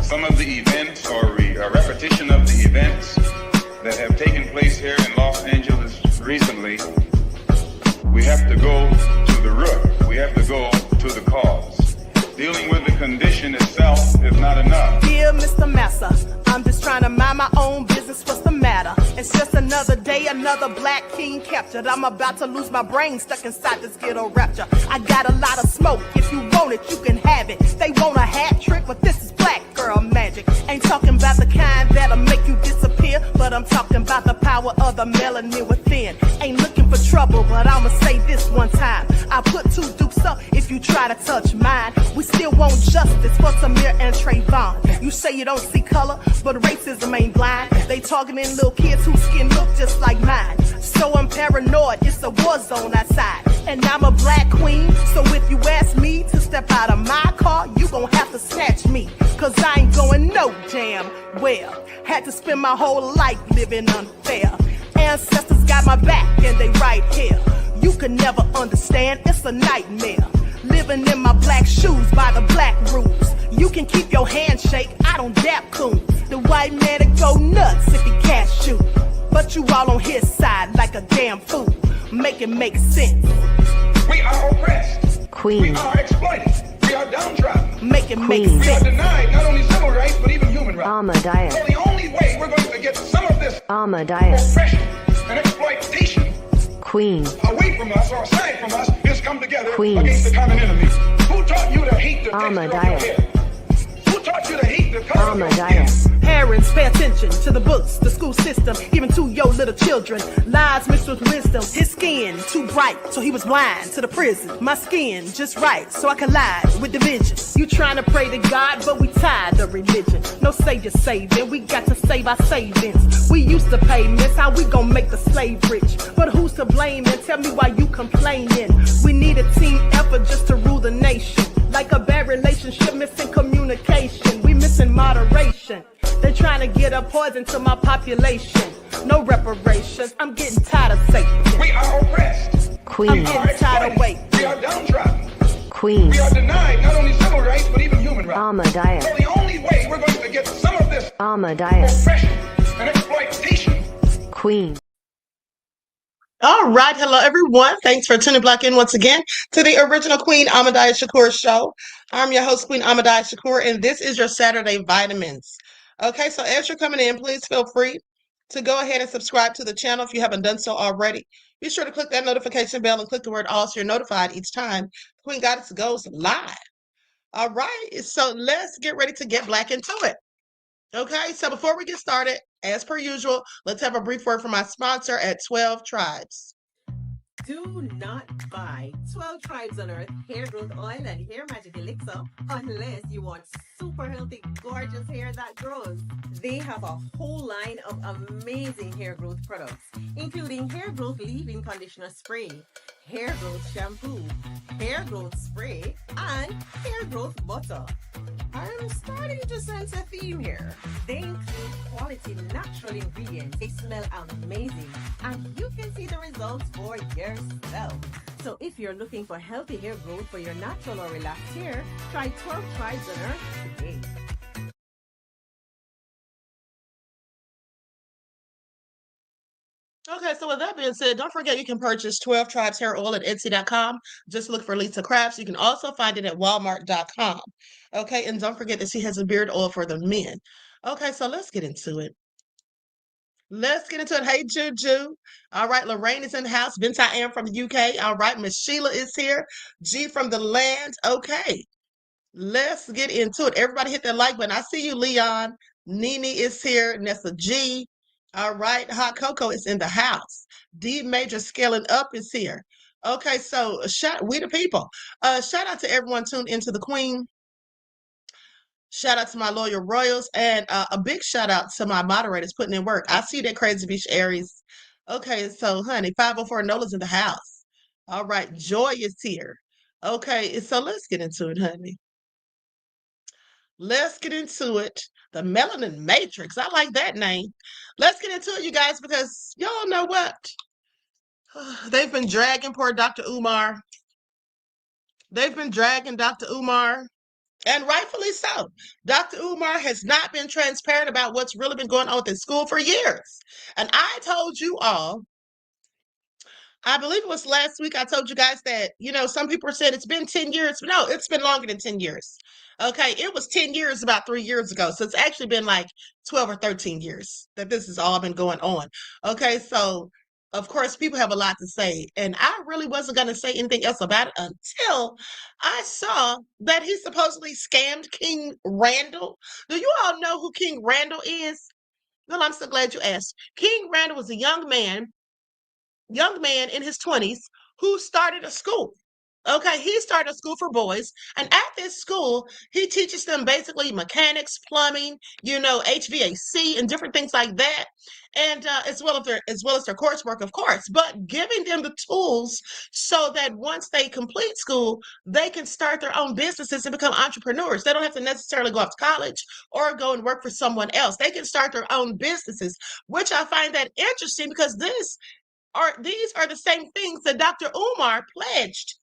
some of the events or a repetition of the events that have taken place here in Los Angeles recently, we have to go to the root. We have to go to the cause. Dealing with the condition itself is not enough. Dear Mr. Massa, I'm just trying to mind my own business. What's the matter? It's just another day, another black king captured. I'm about to lose my brain, stuck inside this ghetto rapture. I got a lot of smoke. If you want it, you can have it. They want a hat trick, but this is black girl magic. Ain't talking about the kind that'll make you disappear, but I'm talking about the power of the melanin within. Ain't looking for trouble, but I'ma say this one time. I put two dukes up if you try to touch mine. We still want justice for Samir and Trayvon. You say you don't see color, but racism ain't blind. They targeting little kids whose skin look just like mine. So I'm paranoid, it's a war zone outside. And I'm a black queen, so if you ask me to step out of my car, you gon' have to snatch me. Cause I ain't going no damn well. Had to spend my whole life living unfair. Ancestors got my back and they right here. You can never understand, it's a nightmare. Living in my black shoes by the black rules. You can keep your handshake, I don't dap coon. The white man to go nuts if he can't shoot. But you all on his side like a damn fool. Make it make sense. We are oppressed. Queen. We are exploited. We are downtrodden. Make it make Queen. We are sense. denied not only civil rights, but even human rights. Ahmadiyyah. So the only way we're going to get some of this Ahmadiyyah. oppression and exploitation Queen. away from us or aside from us is come together Queen. against the common enemy. Who taught you to hate the texture of your Ahmadiyyah. hair? Who taught you to hate the color of your skin? Ahmadiyyah. Parents, pay attention to the books, the school system, even to your little children. Lies mixed with wisdom. His skin too bright, so he was blind to the prison. My skin just right, so I collide with division. You trying to pray to God, but we tired of religion. No savior saving, we got to save our savings. We used to pay miss, how we gon' make the slave rich? But who's to blame, and tell me why you complaining? We need a team effort just to rule the nation. Like a bad relationship, missing communication. We missing moderation. They're trying to get a poison to my population. No reparations. I'm getting tired of Satan. We are oppressed. I'm Queen. getting tired of waiting. We are downtrodden. Queen. We are denied not only civil rights, but even human rights. Ahmadiyyah. So the only way we're going to get some of this Ahmadiyyah. oppression and exploitation. Queen. All right. Hello, everyone. Thanks for tuning back in once again to the original Queen Ahmadiyyah Shakur show. I'm your host, Queen Ahmadiyyah Shakur, and this is your Saturday Vitamins. Okay, so as you're coming in, please feel free to go ahead and subscribe to the channel if you haven't done so already. Be sure to click that notification bell and click the word all so you're notified each time Queen Goddess goes live. All right, so let's get ready to get black into it. Okay, so before we get started, as per usual, let's have a brief word from my sponsor at 12 Tribes. Do not buy 12 Tribes on Earth hair growth oil and hair magic elixir unless you want super healthy, gorgeous hair that grows. They have a whole line of amazing hair growth products, including hair growth leave-in conditioner spray, hair growth shampoo, hair growth spray, and hair growth butter. I'm starting to sense a theme here. They include quality natural ingredients. They smell amazing, and you can see the results for yourself. So if you're looking for healthy hair growth for your natural or relaxed hair, try 12 Tribes on Earth today. Okay, so with that being said, don't forget you can purchase 12 Tribes Hair Oil at Etsy.com. Just look for Lisa Crafts. You can also find it at Walmart.com. Okay, and don't forget that she has a beard oil for the men. Okay, so let's get into it. Let's get into it. Hey, Juju. All right, Lorraine is in the house. Vince, I am from the UK. All right, Miss Sheila is here. G from the land. Okay, let's get into it. Everybody hit that like button. I see you, Leon. Nene is here. Nessa G. All right, Hot Cocoa is in the house. D Major Scaling Up is here. Okay, so we the people. Shout out to everyone tuned into the Queen. Shout out to my loyal royals, and a big shout out to my moderators putting in work. I see that Crazy Beach Aries. Okay, so honey, 504 Nola's in the house. All right, Joy is here. Okay, so let's get into it, honey. Let's get into it. The Melanin Matrix. I like that name. Let's get into it, you guys, because y'all know what? They've been dragging poor Dr. Umar. They've been dragging Dr. Umar. And rightfully so. Dr. Umar has not been transparent about what's really been going on with his school for years. And I told you all, I believe it was last week, I told you guys that, some people said it's been 10 years. No, it's been longer than 10 years. Okay, it was 10 years about 3 years ago. So it's actually been like 12 or 13 years that this has all been going on. Okay, so of course, people have a lot to say. And I really wasn't going to say anything else about it until I saw that he supposedly scammed King Randall. Do you all know who King Randall is? Well, I'm so glad you asked. King Randall was a young man in his 20s who started a school. Okay, he started a school for boys, and at this school, he teaches them basically mechanics, plumbing, HVAC, and different things like that, and as well as their coursework, of course. But giving them the tools so that once they complete school, they can start their own businesses and become entrepreneurs. They don't have to necessarily go off to college or go and work for someone else. They can start their own businesses, which I find that interesting because these are the same things that Dr. Umar pledged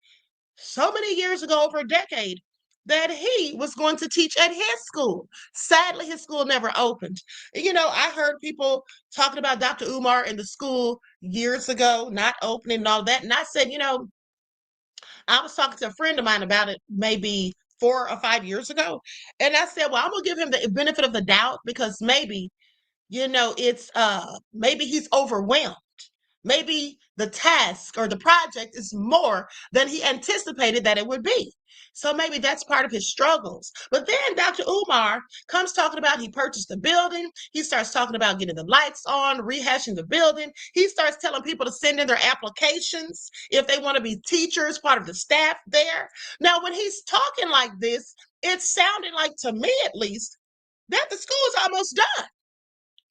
so many years ago, over a decade, that he was going to teach at his school. Sadly, his school never opened. I heard people talking about Dr. Umar in the school years ago, not opening and all that. And I said, I was talking to a friend of mine about it maybe 4 or 5 years ago. And I said, well, I'm going to give him the benefit of the doubt because maybe, it's maybe he's overwhelmed. Maybe the task or the project is more than he anticipated that it would be. So maybe that's part of his struggles. But then Dr. Umar comes talking about he purchased the building. He starts talking about getting the lights on, rehashing the building. He starts telling people to send in their applications if they want to be teachers, part of the staff there. Now, when he's talking like this, it sounded like, to me at least, that the school is almost done.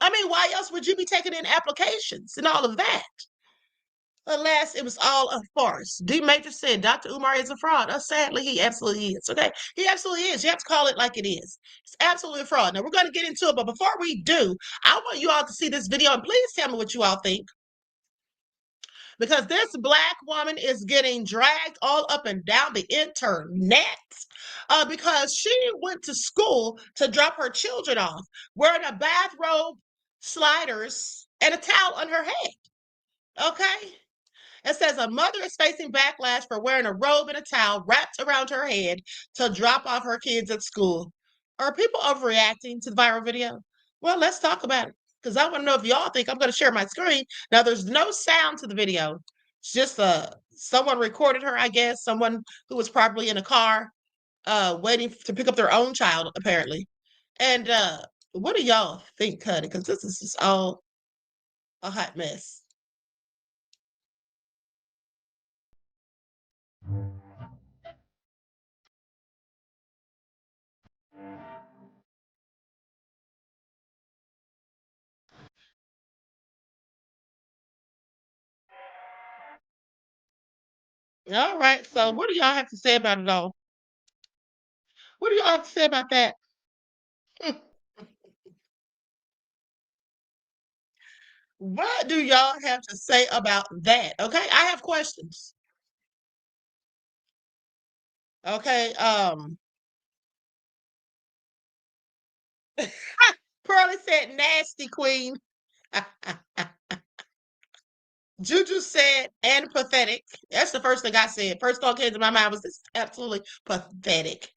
I mean, why else would you be taking in applications and all of that? Alas, it was all a farce. D Major said Dr. Umar is a fraud. Sadly, he absolutely is. Okay, he absolutely is. You have to call it like it is. It's absolutely a fraud. Now, we're going to get into it, but before we do, I want you all to see this video, and please tell me what you all think. Because this Black woman is getting dragged all up and down the internet because she went to school to drop her children off wearing a bathrobe, sliders, and a towel on her head. Okay? It says a mother is facing backlash for wearing a robe and a towel wrapped around her head to drop off her kids at school. Are people overreacting to the viral video? Well, let's talk about it because I want to know if y'all think. I'm going to share my screen. Now, there's no sound to the video. It's just someone recorded her, I guess, someone who was probably in a car waiting to pick up their own child, apparently. And what do y'all think, honey? Because this is just all a hot mess. All right, so what do y'all have to say about it all? What do y'all have to say about that? What do y'all have to say about that? Okay, I have questions. Okay, Pearlie said nasty queen. Juju said and pathetic. That's the first thing I said. First thought came to my mind was this absolutely pathetic.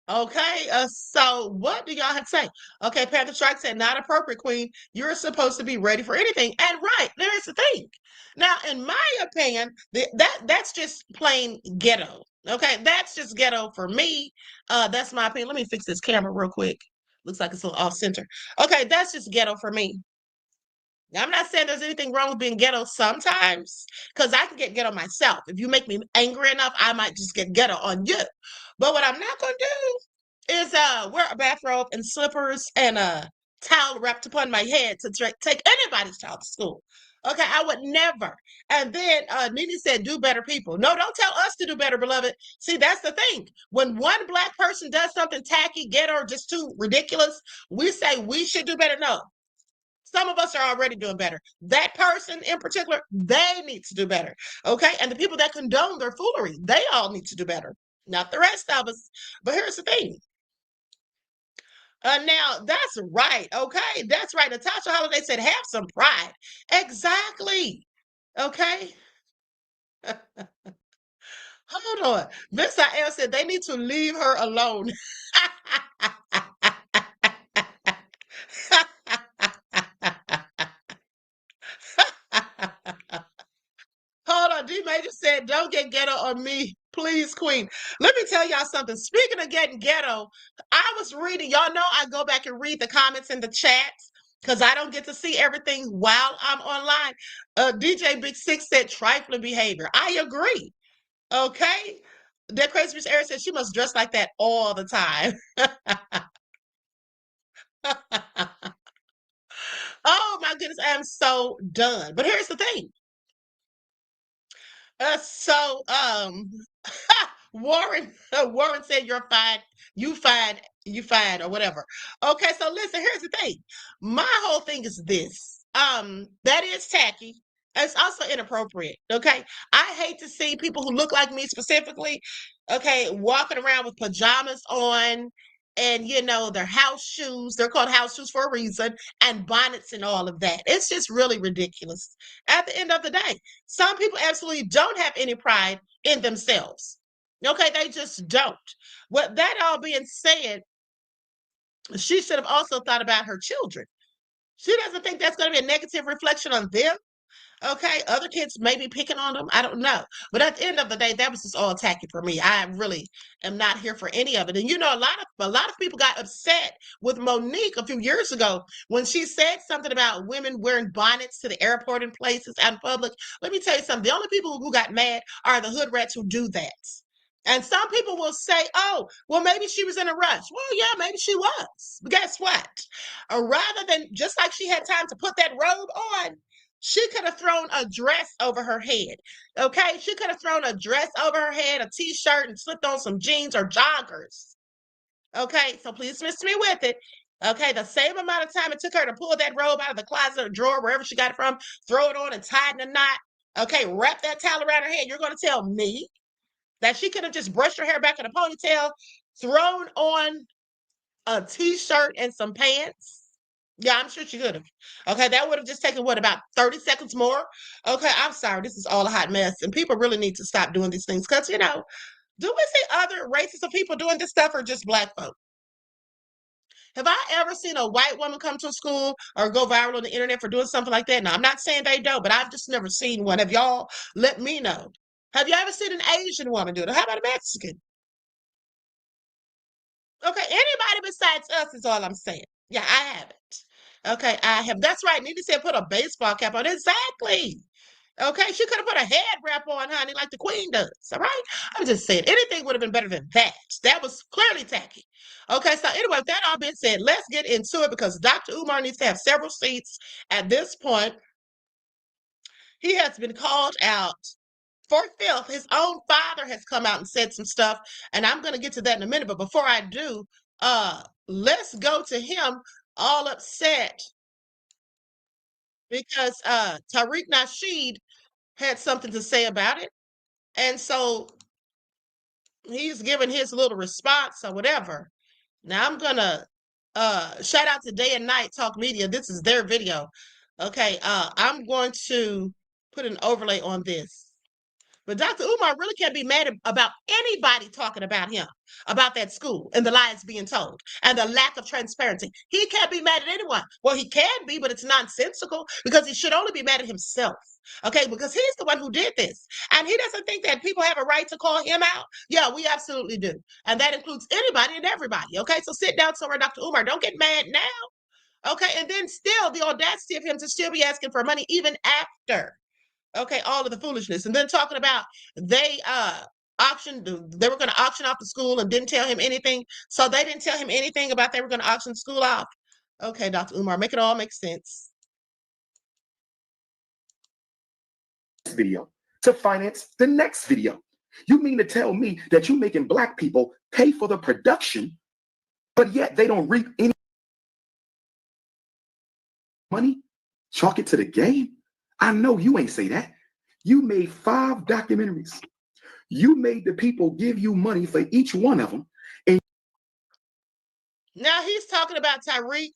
Okay, so what do y'all have to say? Okay, Panther Strike said, not appropriate, Queen. You're supposed to be ready for anything. And right, there's the thing. Now, in my opinion, that's just plain ghetto. Okay, that's just ghetto for me. That's my opinion. Let me fix this camera real quick. Looks like it's a little off center. Okay, that's just ghetto for me. Now, I'm not saying there's anything wrong with being ghetto sometimes, because I can get ghetto myself. If you make me angry enough, I might just get ghetto on you. But what I'm not gonna do is wear a bathrobe and slippers and a towel wrapped upon my head to take anybody's child to school. Okay, I would never. And then Nene said, do better, people. No, don't tell us to do better, beloved. See, that's the thing. When one Black person does something tacky, ghetto, or just too ridiculous, we say we should do better. No, some of us are already doing better. That person in particular, they need to do better. Okay. And the people that condone their foolery, they all need to do better. not the rest of us. But here's the thing. Now that's right. Okay, that's right. Natasha Holiday said, "Have some pride." Exactly. Okay. Hold on. Miss L said they need to leave her alone. Hold on. D Major said, "Don't get ghetto on me, please, Queen." Let me tell y'all something. Speaking of getting ghetto, I was reading. Y'all know I go back and read the comments in the chats because I don't get to see everything while I'm online. DJ Big Six said trifling behavior. I agree. Okay. That crazy Miss Eric said she must dress like that all the time. Oh my goodness, I am so done. But here's the thing. So Warren Warren said you're fine, you fine, you fine, or whatever. Okay, so listen, here's the thing. My whole thing is this. That is tacky. It's also inappropriate. Okay. I hate to see people who look like me specifically, okay, walking around with pajamas on and their house shoes. They're called house shoes for a reason, and bonnets and all of that. It's just really ridiculous. At the end of the day, some people absolutely don't have any pride in themselves. Okay, they just don't. With that all being said, she should have also thought about her children. She doesn't think that's going to be a negative reflection on them. Okay, other kids may be picking on them. I don't know. But at the end of the day, that was just all tacky for me. I really am not here for any of it. And a lot of people got upset with Monique a few years ago when she said something about women wearing bonnets to the airport and places out in public. Let me tell you something. The only people who got mad are the hood rats who do that. And some people will say, "Oh, well, maybe she was in a rush." Well, yeah, maybe she was. But guess what? Rather than just like she had time to put that robe on, she could have thrown a dress over her head. Okay. She could have thrown a dress over her head, a t-shirt, and slipped on some jeans or joggers. Okay. So please dismiss me with it. Okay. The same amount of time it took her to pull that robe out of the closet or drawer, wherever she got it from, throw it on and tie it in a knot. Okay. Wrap that towel around her head. You're going to tell me that she could have just brushed her hair back in a ponytail, thrown on a t-shirt and some pants? Yeah, I'm sure she could have. Okay, that would have just taken what, about 30 seconds more? Okay, I'm sorry. This is all a hot mess. And people really need to stop doing these things because, do we see other races of people doing this stuff or just black folk? Have I ever seen a white woman come to a school or go viral on the internet for doing something like that? Now, I'm not saying they don't, but I've just never seen one. Have y'all? Let me know. Have you ever seen an Asian woman do it? How about a Mexican? Okay, anybody besides us is all I'm saying. Yeah, I haven't. Okay, I have. That's right. Nita said put a baseball cap on. Exactly. Okay, she could have put a head wrap on, honey, like the queen does. All right. I'm just saying anything would have been better than that. That was clearly tacky. Okay, so anyway, with that all being said, let's get into it because Dr. Umar needs to have several seats at this point. He has been called out for filth. His own father has come out and said some stuff, and I'm going to get to that in a minute. But before I do, let's go to him all upset because Tariq Nasheed had something to say about it. And so he's giving his little response or whatever. Now I'm gonna shout out to Day and Night Talk Media. This is their video. Okay, I'm going to put an overlay on this. But Dr. Umar really can't be mad about anybody talking about him, about that school, and the lies being told, and the lack of transparency. He can't be mad at anyone. Well, he can be, but it's nonsensical because he should only be mad at himself. Okay, because he's the one who did this. And he doesn't think that people have a right to call him out. Yeah, we absolutely do. And that includes anybody and everybody. Okay, so sit down somewhere, Dr. Umar. Don't get mad now. Okay, and then still the audacity of him to still be asking for money even after. Okay, all of the foolishness. And then talking about they were going to auction off the school and didn't tell him anything. So they didn't tell him anything about they were going to auction the school off. Okay, Dr. Umar, make it all make sense. Video to finance the next video. You mean to tell me that you're making black people pay for the production, but yet they don't reap any money? Chalk it to the game? I know you ain't say that. You made 5 documentaries. You made the people give you money for each one of them. And now he's talking about Tyreek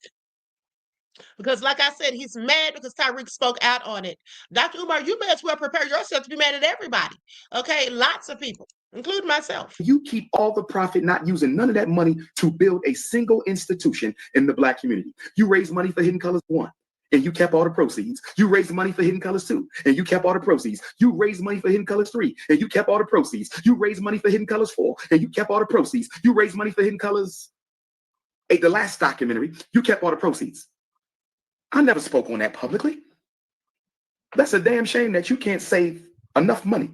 because, like I said, he's mad because Tyreek spoke out on it. Dr. Umar, you may as well prepare yourself to be mad at everybody. Okay, lots of people, including myself. you keep all the profit, not using none of that money to build a single institution in the Black community. You raise money for Hidden Colors 1, and you kept all the proceeds. You raised money for Hidden Colors 2, and you kept all the proceeds. You raised money for Hidden Colors 3, and you kept all the proceeds. You raised money for Hidden Colors 4, and you kept all the proceeds. You raised money for Hidden Colors 8, the last documentary. You kept all the proceeds. I never spoke on that publicly. That's a damn shame that you can't save enough money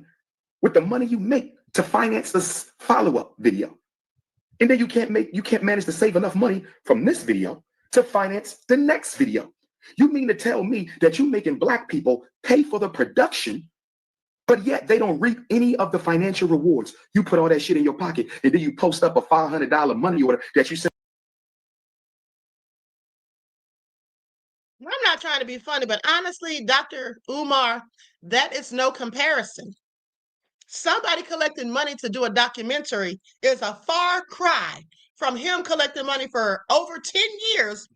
with the money you make to finance this follow-up video. And then you can't manage to save enough money from this video to finance the next video. You mean to tell me that you're making Black people pay for the production, but yet they don't reap any of the financial rewards? You put all that shit in your pocket, and then you post up a $500 money order that you send. I'm not trying to be funny, but honestly, Dr. Umar, that is no comparison. Somebody collecting money to do a documentary is a far cry from him collecting money for over 10 years,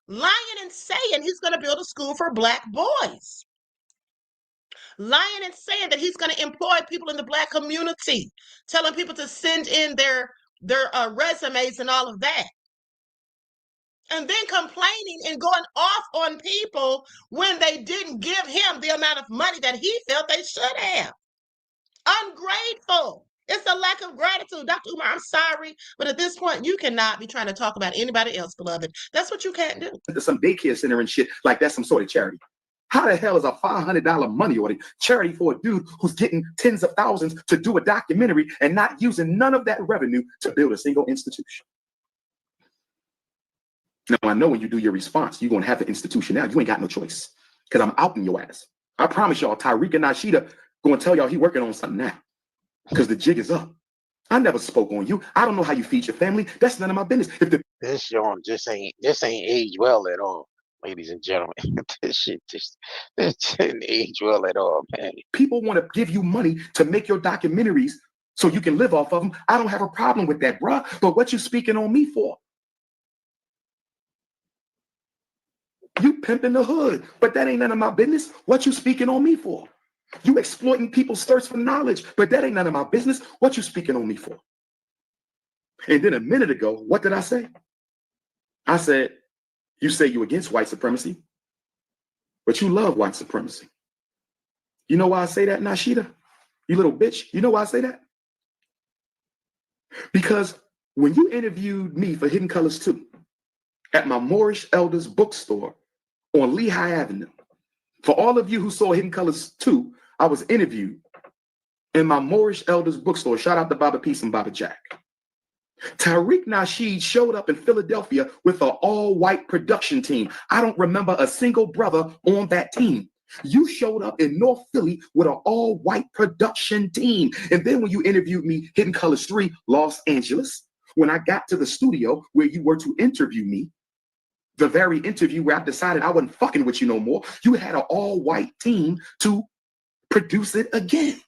lying and saying he's going to build a school for Black boys. Lying and saying that he's going to employ people in the Black community, telling people to send in their resumes and all of that. And then complaining and going off on people when they didn't give him the amount of money that he felt they should have. Ungrateful. It's a lack of gratitude. Dr. Umar, I'm sorry, but at this point, you cannot be trying to talk about anybody else, beloved. That's what you can't do. Some daycare center and shit like that's some sort of charity. How the hell is a $500 money order charity for a dude who's getting tens of thousands to do a documentary and not using none of that revenue to build a single institution? Now, I know when you do your response, you're going to have the institution now. You ain't got no choice because I'm outing your ass. I promise y'all, Tyreek and Nashida going to tell y'all he working on something now because the jig is up. I never spoke on you. I don't know how you feed your family. That's none of my business. This ain't age well at all, ladies and gentlemen. this shit didn't age well at all, man. People want to give you money to make your documentaries so you can live off of them. I don't have a problem with that, bruh. But what you speaking on me for? You pimping the hood, but that ain't none of my business. What you speaking on me for? You exploiting people's thirst for knowledge, but that ain't none of my business. What you speaking on me for? And then a minute ago, what did I say? I said, you say you against white supremacy, but you love white supremacy. You know why I say that, Nashida? You little bitch. You know why I say that? Because when you interviewed me for Hidden Colors 2 at my Moorish Elders bookstore on Lehigh Avenue, for all of you who saw Hidden Colors 2, I was interviewed in my Moorish Elders bookstore. Shout out to Baba Peace and Baba Jack. Tariq Nasheed showed up in Philadelphia with an all-white production team. I don't remember a single brother on that team. You showed up in North Philly with an all-white production team. And then when you interviewed me, Hidden Colors 3, Los Angeles, when I got to the studio where you were to interview me, the very interview where I decided I wasn't fucking with you no more, you had an all-white team to produce it again.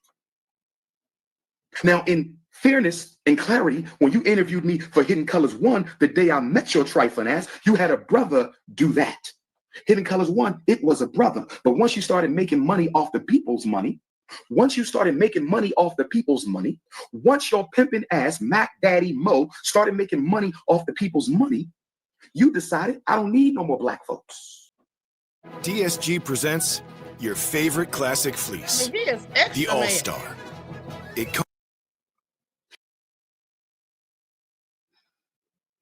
Now, in fairness and clarity, when you interviewed me for Hidden Colors 1, the day I met your trifling ass, you had a brother do that. Hidden Colors 1, it was a brother. But once you started making money off the people's money, once your pimping ass, Mac Daddy Mo, started making money off the people's money, you decided I don't need no more black folks. DSG presents your favorite classic fleece, He is extra the mad. All-Star.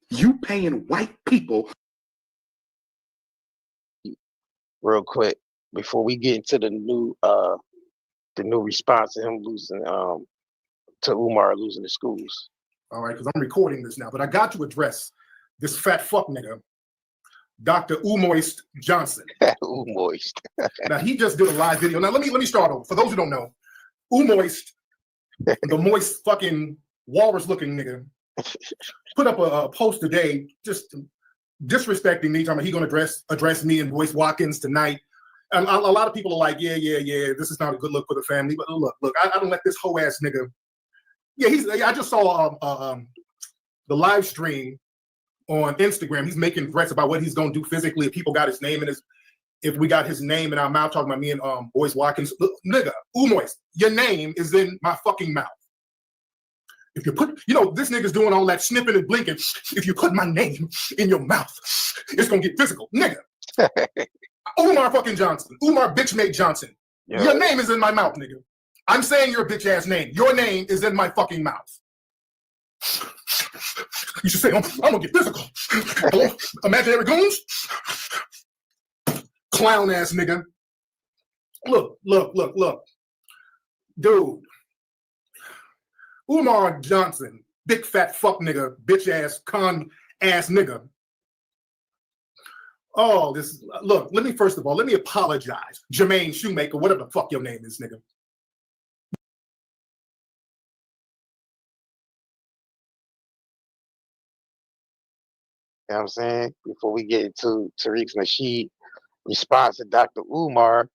You paying white people. Real quick, before we get into the new response to him losing to Umar losing the schools. All right, because I'm recording this now, but I got to address this fat fuck nigga, Dr. Umoist Johnson. Umoist. Now he just did a live video. Now let me start over. For those who don't know, Umoist, the moist fucking walrus-looking nigga, put up a post today just disrespecting me, talking about he gonna address me and Boyce Watkins tonight. And a lot of people are like, yeah, this is not a good look for the family. But look, I don't let this hoe ass nigga Yeah, I just saw the live stream on Instagram. He's making threats about what he's going to do physically if people got his name in his. If we got his name in our mouth, talking about me and Boyce Watkins, look, nigga, Umoist, your name is in my fucking mouth. If you put, this nigga's doing all that snipping and blinking. If you put my name in your mouth, it's gonna get physical, nigga. Umar fucking Johnson, Umar bitch made Johnson. Yeah. Your name is in my mouth, nigga. I'm saying your bitch ass name. Your name is in my fucking mouth. You should say, I'm gonna get physical. Hello, imaginary goons. Clown ass nigga. Look. Dude. Umar Johnson, big fat fuck nigga, bitch ass, con ass nigga. Oh, look, let me apologize. Jermaine Shoemaker, whatever the fuck your name is, nigga. You know what I'm saying? Before we get into Tariq's Nasheed response to Dr. Umar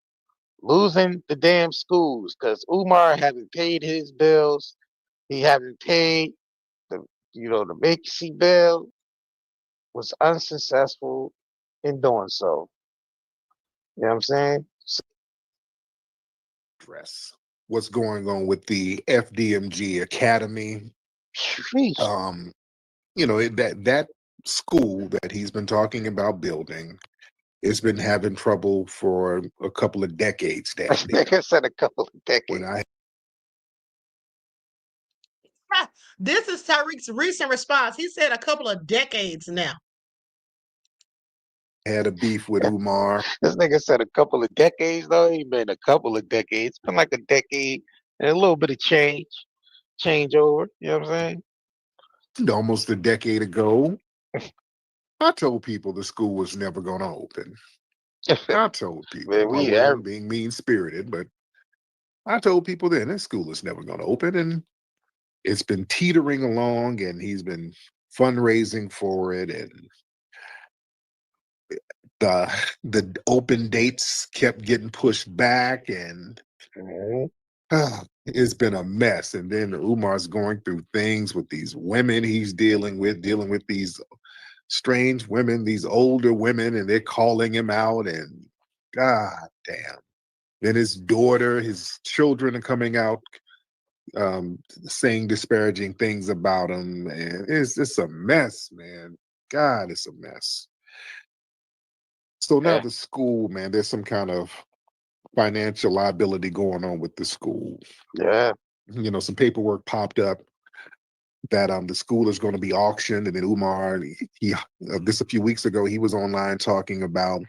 losing the damn schools because Umar haven't paid his bills. He haven't paid the vacancy bill, was unsuccessful in doing so. You know what I'm saying? What's going on with the FDMG Academy? That school that he's been talking about building has been having trouble for a couple of decades. Like I said, a couple of decades. This is Tariq's recent response. He said a couple of decades now. Had a beef with Umar. This nigga said a couple of decades, though. He been a couple of decades. It's been like a decade and a little bit of change over. You know what I'm saying? Almost a decade ago, I told people the school was never going to open. I told people. I wasn't being mean-spirited, but I told people then this school is never going to open, and it's been teetering along, and he's been fundraising for it, and the open dates kept getting pushed back, and it's been a mess. And then Umar's going through things with these women he's dealing with these strange women, these older women, and they're calling him out, and god damn. Then his daughter, his children are coming out saying disparaging things about him, and it's a mess, man. God, it's a mess. So now the school, man, there's some kind of financial liability going on with the school. Yeah. Some paperwork popped up that the school is going to be auctioned, and then Umar, this a few weeks ago, he was online talking about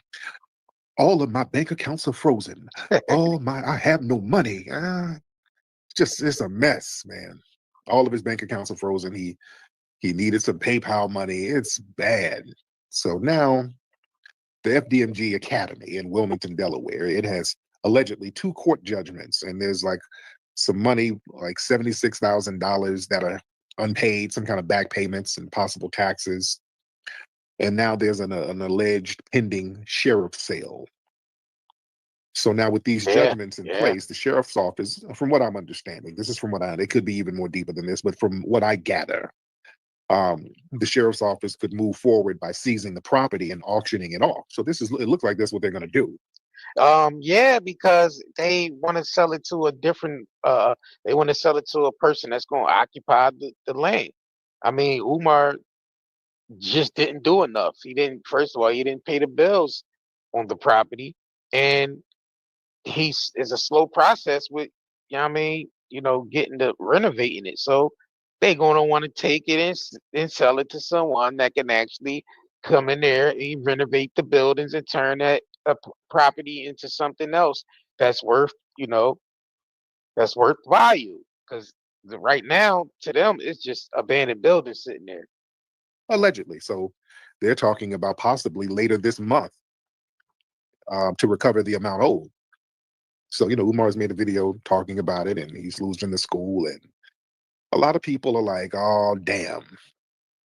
all of my bank accounts are frozen. I have no money. It's a mess, man. All of his bank accounts are frozen. He needed some PayPal money. It's bad. So now the FDMG Academy in Wilmington, Delaware, it has allegedly 2 court judgments, and there's like some money, like $76,000 that are unpaid, some kind of back payments and possible taxes. And now there's an alleged pending sheriff's sale. So now with these judgments in place, the sheriff's office, from what I'm understanding, this is from what it could be even more deeper than this, but from what I gather, the sheriff's office could move forward by seizing the property and auctioning it off. So it looks like that's what they're going to do. Because they want to sell it to a different, they want to sell it to a person that's going to occupy the land. I mean, Umar just didn't do enough. First of all, he didn't pay the bills on the property, and it's a slow process with, getting to renovating it. So they're going to want to take it and sell it to someone that can actually come in there and renovate the buildings and turn that property into something else that's worth value. Because right now, to them, it's just abandoned buildings sitting there. Allegedly. So they're talking about possibly later this month to recover the amount owed. So, Umar's made a video talking about it, and he's losing the school, and a lot of people are like, oh, damn.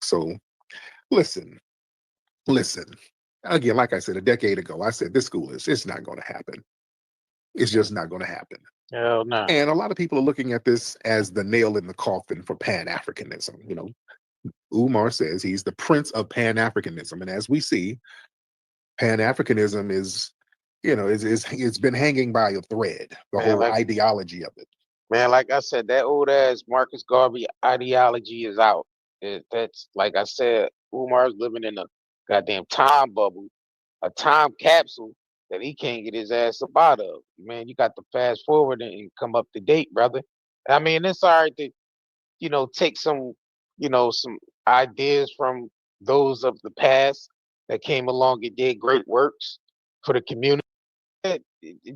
So listen. Again, like I said, a decade ago, I said this school it's not going to happen. It's just not going to happen. Hell no. And a lot of people are looking at this as the nail in the coffin for Pan-Africanism. You know, Umar says he's the prince of Pan-Africanism. And as we see, Pan-Africanism is, you know, it's been hanging by a thread, the Man, whole ideology of it. Man, like I said, that old ass Marcus Garvey ideology is out. That's like I said, Umar's living in a goddamn time bubble, a time capsule that he can't get his ass up out of. Man, you got to fast forward and come up to date, brother. I mean, it's all right to, you know, take some, you know, some ideas from those of the past that came along and did great works for the community. It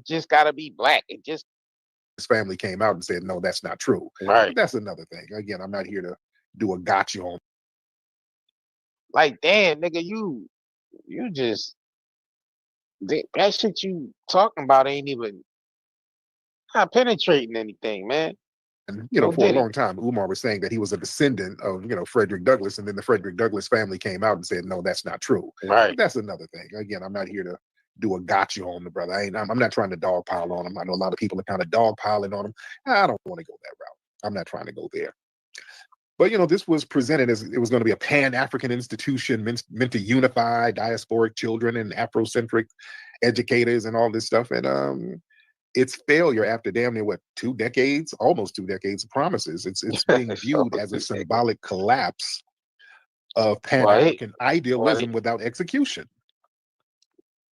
just got to be black. It just His family came out and said, no, that's not true. right. But that's another thing. Again, I'm not here to do a gotcha on. Like, damn, nigga, you just that shit you talking about ain't even not penetrating anything, man. And, you know, No for a diddy. long time, Umar was saying that he was a descendant of, you know, Frederick Douglass. And then the Frederick Douglass family came out and said, no, that's not true. Right. But that's another thing. Again, I'm not here to do a gotcha on the brother. I'm not trying to dogpile on him. I know a lot of people are kind of dogpiling on him. I don't want to go that route. I'm not trying to go there. But, you know, this was presented as it was going to be a Pan-African institution meant to unify diasporic children and Afrocentric educators and all this stuff. And its failure after damn near, what, 2 decades, almost 2 decades of promises. It's being viewed as a symbolic collapse of Pan-African idealism without execution.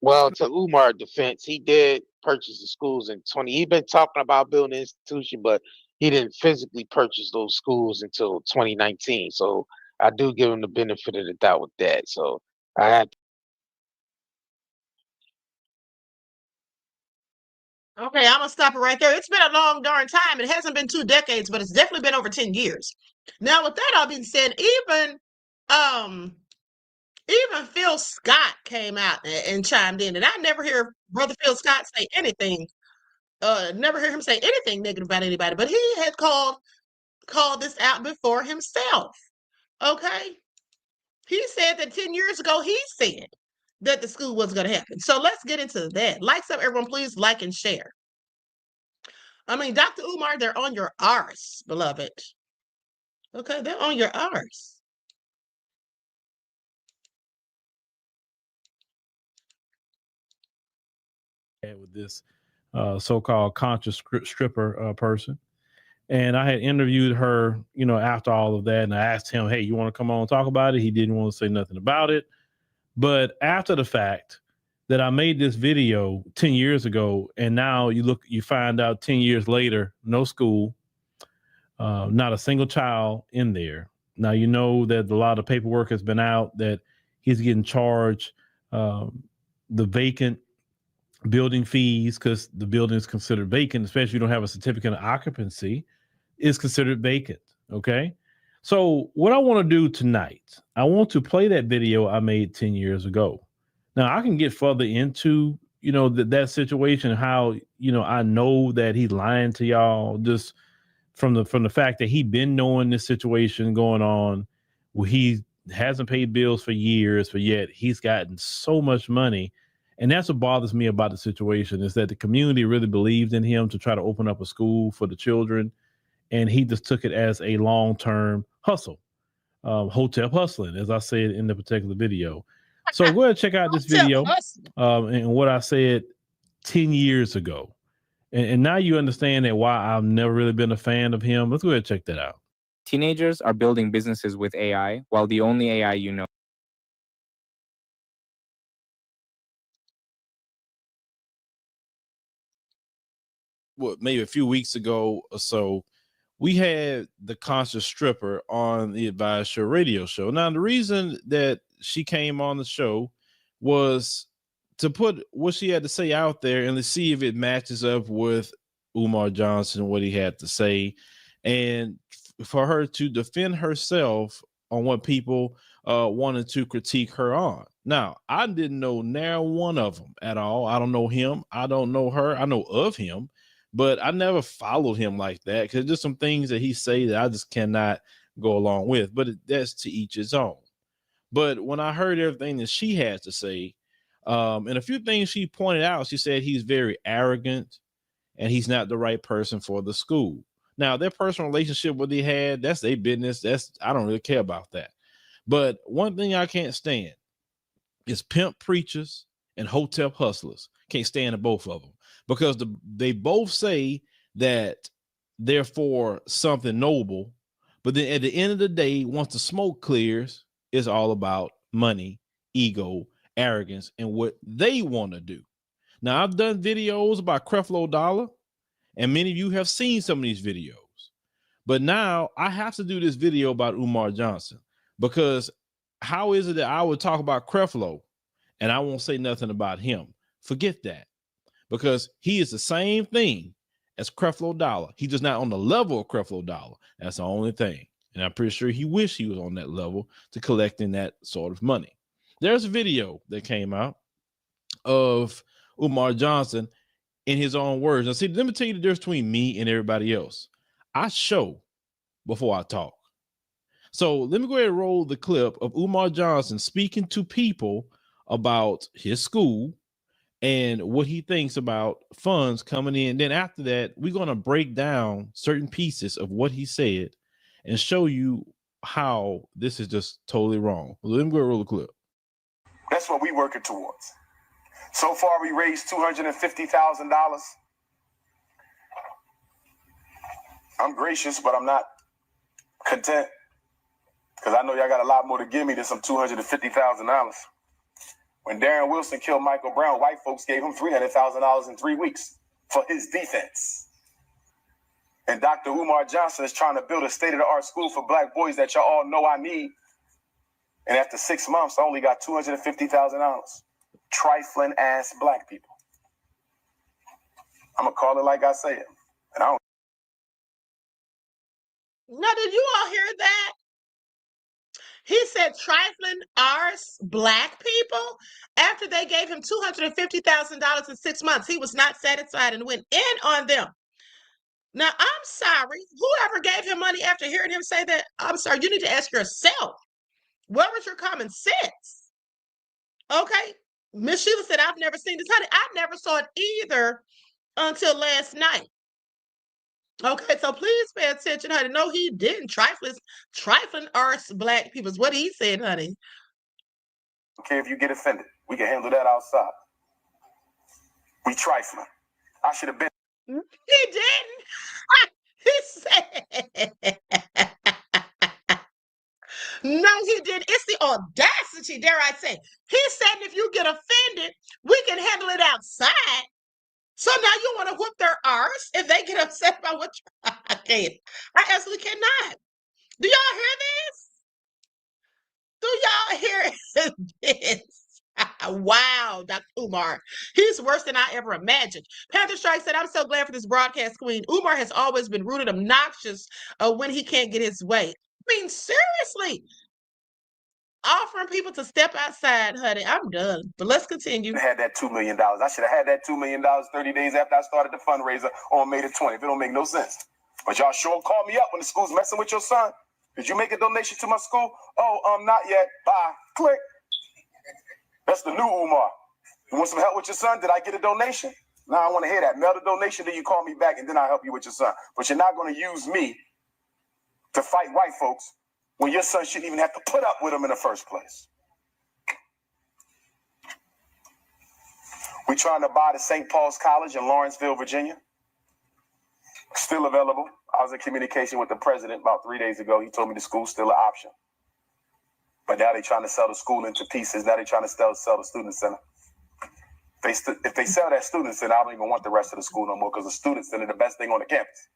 Well, to Umar's defense, he did purchase the schools in 20. He's been talking about building an institution, but he didn't physically purchase those schools until 2019. So I do give him the benefit of the doubt with that. So I had. Okay, I'm gonna stop it right there. It's been a long darn time. It hasn't been 2 decades, but it's definitely been over 10 years. Now, with that all being said, even Phil Scott came out and chimed in, and I never hear Brother Phil Scott say anything. Never hear him say anything negative about anybody. But he had called this out before himself. Okay, he said that 10 years ago he said that the school wasn't going to happen. So let's get into that. Like some, everyone, please like and share. I mean, Dr. Umar, they're on your arse, beloved. Okay, they're on your arse. With this so-called conscious stripper person. And I had interviewed her, you know, after all of that. And I asked him, hey, you want to come on and talk about it? He didn't want to say nothing about it. But after the fact that I made this video 10 years ago, and now you find out 10 years later, no school, not a single child in there. Now, you know that a lot of paperwork has been out that he's getting charged the vacant building fees, because the building is considered vacant, especially if you don't have a certificate of occupancy, is considered vacant. Okay. So what I want to do tonight, I want to play that video I made 10 years ago. Now I can get further into, you know, that situation, how, you know, I know that he's lying to y'all just from the fact that he been knowing this situation going on, where he hasn't paid bills for years, but yet he's gotten so much money. And that's what bothers me about the situation, is that the community really believed in him to try to open up a school for the children. And he just took it as a long-term hustle, hotel hustling, as I said in the particular video. So go ahead and check out this video and what I said 10 years ago. And now you understand that why I've never really been a fan of him. Let's go ahead and check that out. Teenagers are building businesses with AI, while the only AI you know. What, maybe a few weeks ago or so, we had the conscious stripper on the Advised Show radio show. Now, the reason that she came on the show was to put what she had to say out there and to see if it matches up with Umar Johnson, what he had to say, and for her to defend herself on what people wanted to critique her on. Now, I didn't know now one of them at all. I don't know him. I don't know her. I know of him, but I never followed him like that, because there's some things that he say that I just cannot go along with, but that's to each his own. But when I heard everything that she had to say, and a few things she pointed out, she said he's very arrogant. and he's not the right person for the school. Now, their personal relationship, what they had, that's their business. I don't really care about that. But one thing I can't stand is pimp preachers and hotel hustlers. Can't stand the both of them because they both say that they're for something noble, but then at the end of the day, once the smoke clears, it's all about money, ego, arrogance, and what they want to do. Now, I've done videos about Creflo Dollar, and many of you have seen some of these videos. But now I have to do this video about Umar Johnson, because how is it that I would talk about Creflo and I won't say nothing about him? Forget that, because he is the same thing as Creflo Dollar. He's just not on the level of Creflo Dollar. That's the only thing. And I'm pretty sure he wished he was on that level to collecting that sort of money. There's a video that came out of Umar Johnson in his own words. Now, see, let me tell you the difference between me and everybody else. I show before I talk. So let me go ahead and roll the clip of Umar Johnson speaking to people about his school and what he thinks about funds coming in. Then after that, we're going to break down certain pieces of what he said and show you how this is just totally wrong. Let me go ahead and roll the clip. That's what we're working towards. So far, we raised $250,000. I'm gracious, but I'm not content, because I know y'all got a lot more to give me than some $250,000. When Darren Wilson killed Michael Brown, white folks gave him $300,000 in 3 weeks for his defense. And Dr. Umar Johnson is trying to build a state-of-the-art school for black boys that y'all all know I need. And after 6 months, I only got $250,000. Trifling ass black people. I'm going to call it like I say it. And I don't. Now, did you all hear that? He said trifling arse black people. After they gave him $250,000 in 6 months, he was not satisfied and went in on them. Now, I'm sorry. Whoever gave him money after hearing him say that, I'm sorry, you need to ask yourself, where was your common sense? Okay. Miss Sheila said, I've never seen this. Honey, I never saw it either until last night. Okay, so please pay attention, honey. No, he didn't. Trifling arse black people is what he said, honey. Okay, if you get offended, we can handle that outside. We trifling. I should have been. He didn't. He said. No, he didn't. It's the audacity, dare I say. He said if you get offended, we can handle it outside. So now you want to whoop their arse if they get upset about what you... I can't. I absolutely cannot. Do y'all hear this? Do y'all hear this? Wow, Dr. Umar. He's worse than I ever imagined. Panther Strike said, I'm so glad for this broadcast queen. Umar has always been rude and obnoxious when he can't get his way. I mean, seriously. Offering people to step outside, honey. I'm done. But let's continue. I had that $2 million. I should have had that $2 million 30 days after I started the fundraiser on May the 20th. It don't make no sense. But y'all sure call me up when the school's messing with your son. Did you make a donation to my school? Oh, not yet. Bye. Click. That's the new Umar. You want some help with your son? Did I get a donation? No, I want to hear that. Mail the donation, then you call me back, and then I'll help you with your son. But you're not going to use me to fight white folks when your son shouldn't even have to put up with them in the first place. We're trying to buy the St. Paul's College in Lawrenceville, Virginia. Still available. I was in communication with the president about 3 days ago. He told me the school's still an option. But now they're trying to sell the school into pieces. Now they're trying to sell the student center. If they sell that student center, I don't even want the rest of the school no more, because the student center is the best thing on the campus.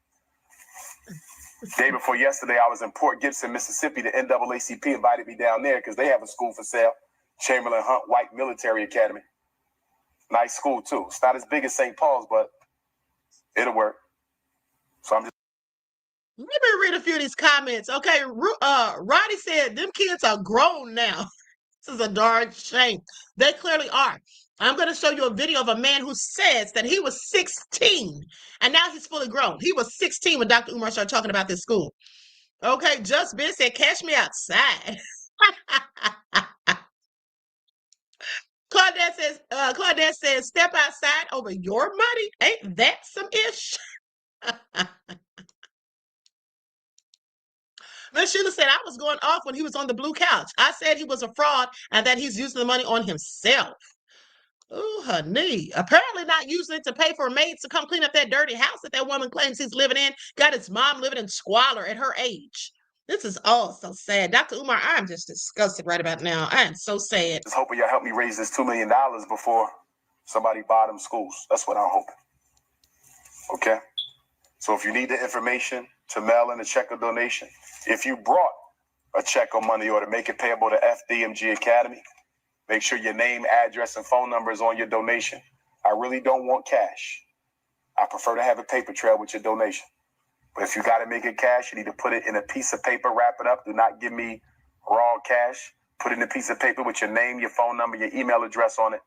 Day before yesterday, I was in Port Gibson, Mississippi. The NAACP invited me down there because they have a school for sale. Chamberlain Hunt White Military Academy. Nice school, too. It's not as big as St. Paul's, but it'll work. So I'm just... Let me read a few of these comments. Okay, Roddy said, them kids are grown now. This is a darn shame. They clearly are. I'm going to show you a video of a man who says that he was 16 and now he's fully grown. He was 16 when Dr. Umar started talking about this school. Okay, Just Ben said, catch me outside. Claudette says, Claudette says, step outside over your money. Ain't that some ish? Miss Sheila said, I was going off when he was on the blue couch. I said he was a fraud and that he's using the money on himself. Ooh, honey. Apparently not using it to pay for maids to come clean up that dirty house that woman claims he's living in. Got his mom living in squalor at her age. This is all so sad. Dr. Umar, I'm just disgusted right about now. I am so sad. Just hoping y'all help me raise this $2 million before somebody buy them schools. That's what I'm hoping. Okay? So if you need the information to mail in a check or donation, if you brought a check or money order, make it payable to FDMG Academy. Make sure your name, address, and phone number is on your donation. I really don't want cash. I prefer to have a paper trail with your donation. But if you got to make it cash, you need to put it in a piece of paper, wrap it up. Do not give me raw cash. Put it in a piece of paper with your name, your phone number, your email address on it.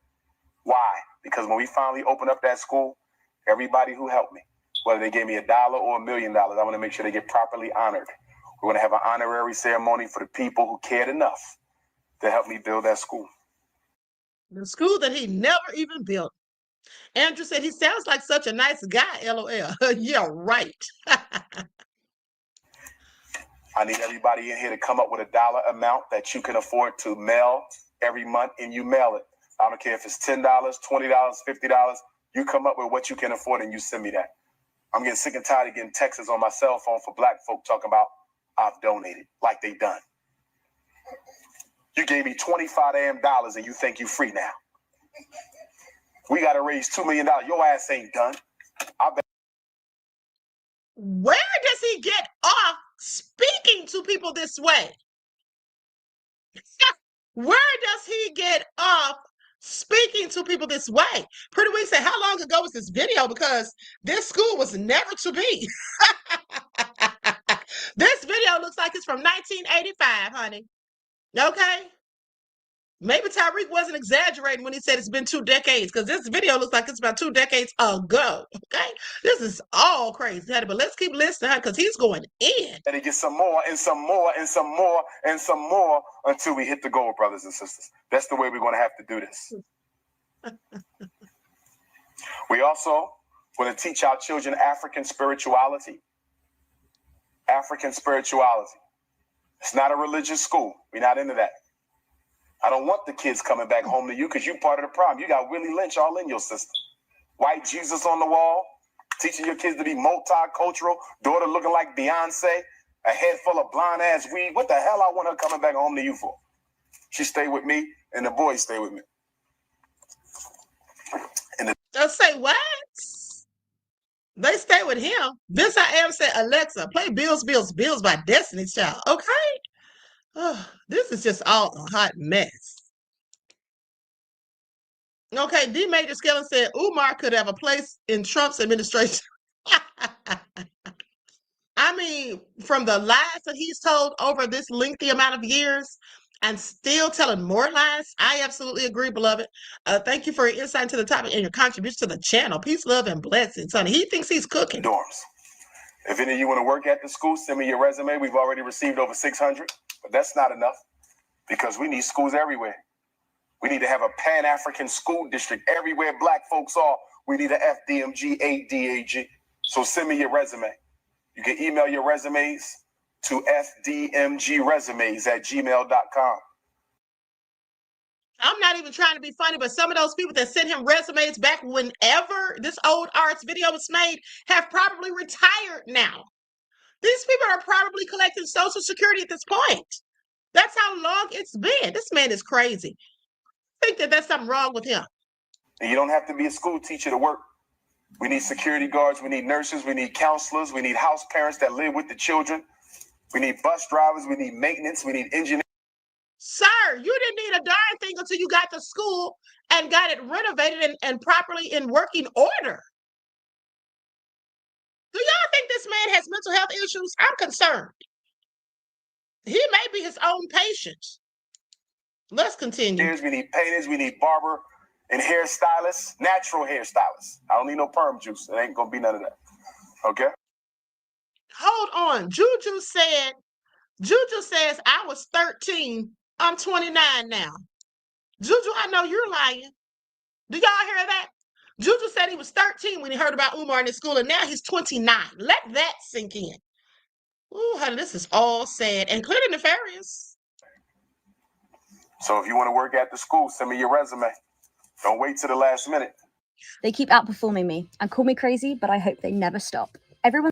Why? Because when we finally open up that school, everybody who helped me, whether they gave me $1 or $1 million, I want to make sure they get properly honored. We're going to have an honorary ceremony for the people who cared enough to help me build that school. The school that he never even built. Andrew said he sounds like such a nice guy, LOL. Yeah, right. I need everybody in here to come up with a dollar amount that you can afford to mail every month, and you mail it. I don't care if it's $10, $20, $50. You come up with what you can afford and you send me that. I'm getting sick and tired of getting texts on my cell phone for black folk talking about I've donated like they done. You gave me $25 damn and you think you free now. We got to raise $2 million. Your ass ain't done. Where does he get off speaking to people this way? Where does he get off speaking to people this way? Pretty Wing said, how long ago was this video? Because this school was never to be. This video looks like it's from 1985, honey. Okay? Maybe Tyreek wasn't exaggerating when he said it's been 2 decades, because this video looks like it's about 2 decades ago. Okay? This is all crazy, honey, but let's keep listening, because he's going in. And he gets some more and some more and some more and some more until we hit the goal, brothers and sisters. That's the way we're going to have to do this. We also want to teach our children African spirituality. African spirituality. It's not a religious school. We're not into that. I don't want the kids coming back home to you because you're part of the problem. You got Willie Lynch all in your system. White Jesus on the wall, teaching your kids to be multicultural, daughter looking like Beyonce, a head full of blonde ass weed. What the hell I want her coming back home to you for? She stay with me and the boys stay with me. Just say what? They stay with him. This I am said, Alexa, play Bills, Bills, Bills by Destiny's Child. Okay? Oh, this is just all a hot mess. Okay, D. Major Skellen said Umar could have a place in Trump's administration. I mean, from the lies that he's told over this lengthy amount of years and still telling more lies, I absolutely agree, beloved. Thank you for your insight into the topic and your contribution to the channel. Peace, love, and blessings, honey. He thinks he's cooking. Dorms. If any of you want to work at the school, send me your resume. We've already received over 600, but that's not enough because we need schools everywhere. We need to have a Pan-African school district everywhere black folks are. We need a FDMG, ADAG. So send me your resume. You can email your resumes to fdmgresumes@gmail.com. I'm not even trying to be funny, but some of those people that sent him resumes back whenever this old arts video was made have probably retired now. These people are probably collecting Social Security at this point. That's how long it's been. This man is crazy. I think that there's something wrong with him. And you don't have to be a school teacher to work. We need security guards. We need nurses. We need counselors. We need house parents that live with the children. We need bus drivers. We need maintenance. We need engineers. Sir, you didn't need a darn thing until you got the school and got it renovated and properly in working order. Do y'all think this man has mental health issues? I'm concerned. He may be his own patient. Let's continue. We need painters. We need barber and hairstylists, natural hairstylists. I don't need no perm juice. It ain't going to be none of that. Okay? Hold on. Juju says, I was 13. I'm 29 now. Juju, I know you're lying. Do y'all hear that? Juju said he was 13 when he heard about Umar in his school, and now he's 29. Let that sink in. Ooh, honey, this is all sad and clearly nefarious. So if you want to work at the school, send me your resume. Don't wait till the last minute. They keep outperforming me and call me crazy, but I hope they never stop. Everyone.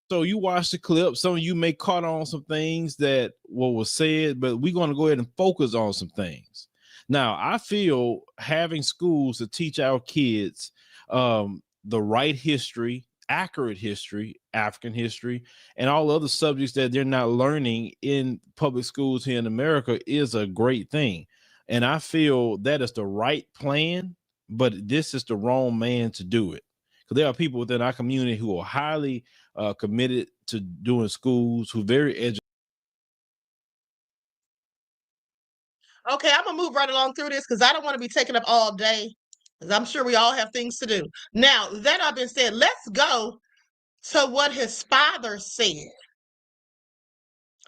So you watch the clip. Some of you may caught on some things that what was said, but we're going to go ahead and focus on some things. Now, I feel having schools to teach our kids the right history, accurate history, African history, and all other subjects that they're not learning in public schools here in America is a great thing. And I feel that is the right plan, but this is the wrong man to do it. Because there are people within our community who are highly committed to doing schools, who are very educated. Okay, I'm going to move right along through this because I don't want to be taking up all day, because I'm sure we all have things to do. Now, that I've been said, let's go to what his father said.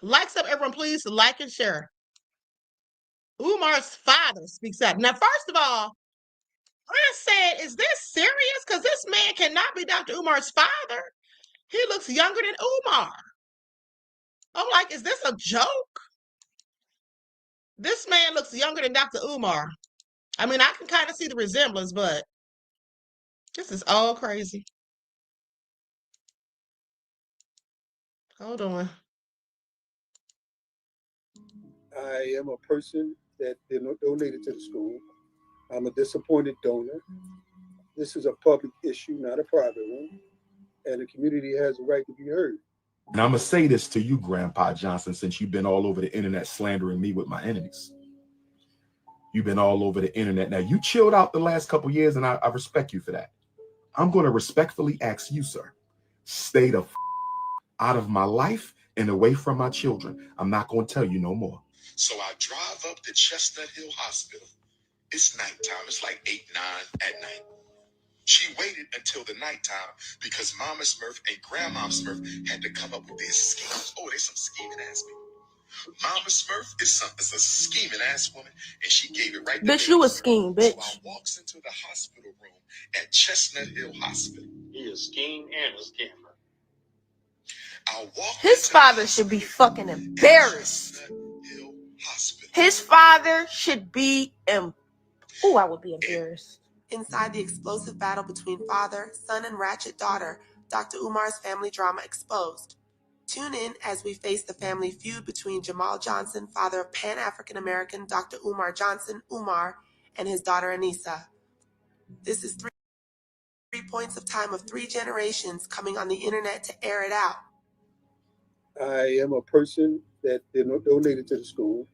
Likes up, everyone, please like and share. Umar's father speaks up. Now, first of all, I said, is this serious? Because this man cannot be Dr. Umar's father. He looks younger than Umar. I'm like, is this a joke? This man looks younger than Dr. Umar. I mean, I can kind of see the resemblance, but this is all crazy. Hold on. I am a person that donated to the school. I'm a disappointed donor. This is a public issue, not a private one. And the community has a right to be heard. And I'm going to say this to you, Grandpa Johnson, since you've been all over the internet slandering me with my enemies. You've been all over the internet. Now, you chilled out the last couple of years, and I respect you for that. I'm going to respectfully ask you, sir, stay the out of my life and away from my children. I'm not going to tell you no more. So I drive up to Chestnut Hill Hospital. It's nighttime. It's like 8, 9 at night. She waited until the nighttime because Mama Smurf and Grandma Smurf had to come up with their schemes. Oh, they some scheming ass people. Mama Smurf is a scheming ass woman, and she gave it right to Bitch, you a scheme, bitch. So I walks into the hospital room at Chestnut Hill Hospital. He a scheme and a scammer. His father should be fucking embarrassed. His father should be Oh, I would be embarrassed. Inside the explosive battle between father, son, and ratchet daughter, Dr. Umar's family drama exposed. Tune in as we face the family feud between Jamal Johnson, father of Pan-African American Dr. Umar Johnson, Umar, and his daughter Anissa. This is 3 points of time of 3 generations coming on the internet to air it out. I am a person that donated to the school.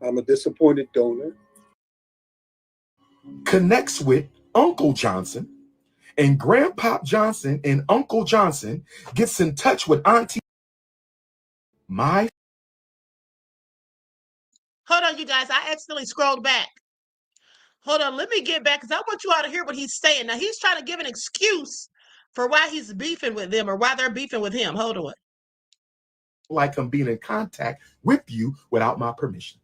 I'm a disappointed donor. Connects with Uncle Johnson, and Grandpop Johnson and Uncle Johnson gets in touch with Auntie. Hold on, you guys. I accidentally scrolled back. Hold on. Let me get back because I want you all to hear what he's saying. Now, he's trying to give an excuse for why he's beefing with them or why they're beefing with him. Hold on. Like I'm being in contact with you without my permission.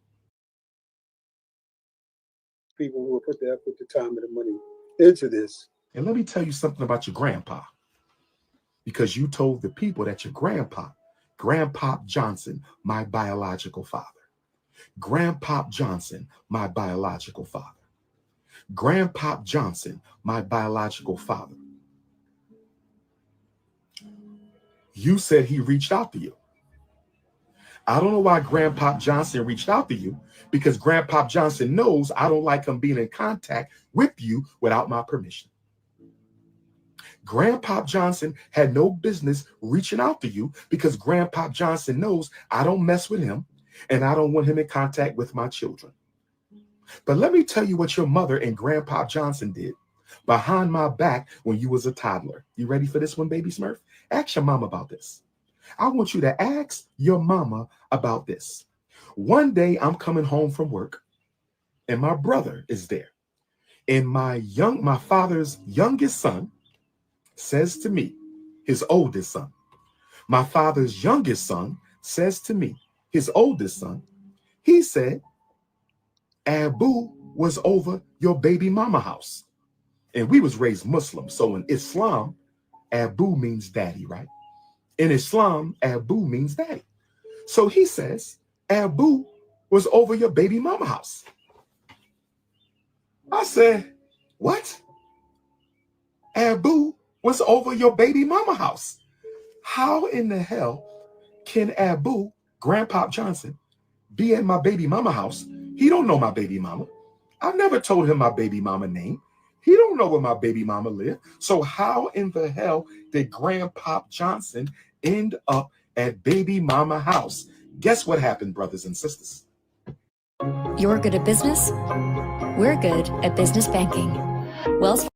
People who will put the effort, the time, and the money into this. And let me tell you something about your grandpa. Because you told the people that your Grandpop Johnson, my biological father. Grandpop Johnson, my biological father. Grandpop Johnson, my biological father. You said he reached out to you. I don't know why Grandpop Johnson reached out to you, because Grandpop Johnson knows I don't like him being in contact with you without my permission. Grandpop Johnson had no business reaching out to you because Grandpop Johnson knows I don't mess with him and I don't want him in contact with my children. But let me tell you what your mother and Grandpop Johnson did behind my back when you was a toddler. You ready for this one, baby Smurf? Ask your mom about this. I want you to ask your mama about this. One day I'm coming home from work and my brother is there. And my father's youngest son says to me, his oldest son, my father's youngest son says to me, his oldest son, he said, Abu was over your baby mama house. And we was raised Muslim. So in Islam, Abu means daddy, right? In Islam, Abu means daddy. So he says, Abu was over your baby mama house. I said, what? Abu was over your baby mama house. How in the hell can Abu, Grandpop Johnson, be at my baby mama house? He don't know my baby mama. I never told him my baby mama name. He don't know where my baby mama live. So how in the hell did Grandpop Johnson end up at baby mama house? Guess what happened, brothers and sisters? You're good at business. We're good at business banking. Wells.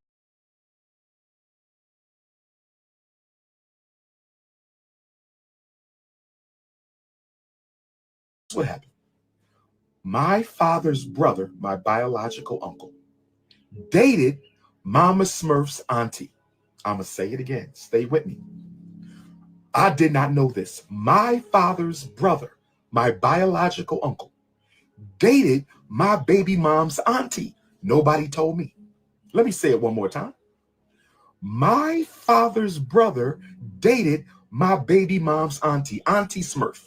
What happened? My father's brother, my biological uncle, dated Mama Smurf's auntie. I'm going to say it again. Stay with me. I did not know this. My father's brother, my biological uncle, dated my baby mom's auntie. Nobody told me. Let me say it one more time. My father's brother dated my baby mom's auntie, Auntie Smurf.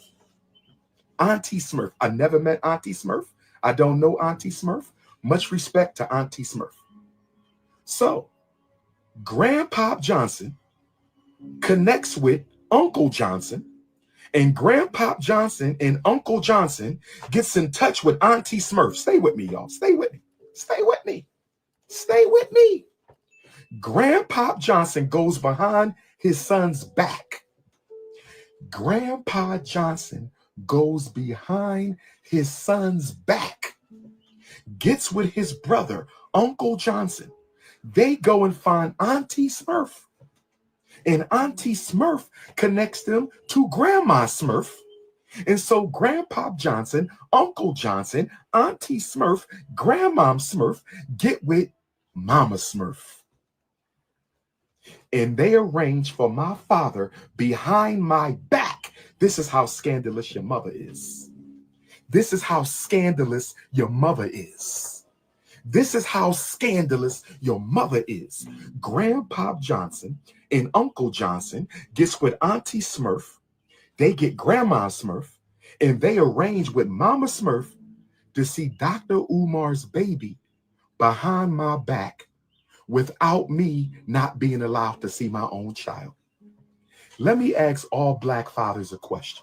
Auntie Smurf. I never met Auntie Smurf. I don't know Auntie Smurf. Much respect to Auntie Smurf. So, Grandpop Johnson connects with Uncle Johnson, and Grandpop Johnson and Uncle Johnson gets in touch with Auntie Smurf. Stay with me, y'all. Stay with me. Stay with me. Stay with me. Grandpop Johnson goes behind his son's back. Grandpa Johnson goes behind his son's back, gets with his brother, Uncle Johnson. They go and find Auntie Smurf. And Auntie Smurf connects them to Grandma Smurf. And so Grandpop Johnson, Uncle Johnson, Auntie Smurf, Grandma Smurf get with Mama Smurf. And they arrange for my father behind my back. This is how scandalous your mother is. This is how scandalous your mother is. This is how scandalous your mother is. Grandpop Johnson and Uncle Johnson gets with Auntie Smurf. They get Grandma Smurf, and they arrange with Mama Smurf to see Dr. Umar's baby behind my back without me not being allowed to see my own child. Let me ask all black fathers a question.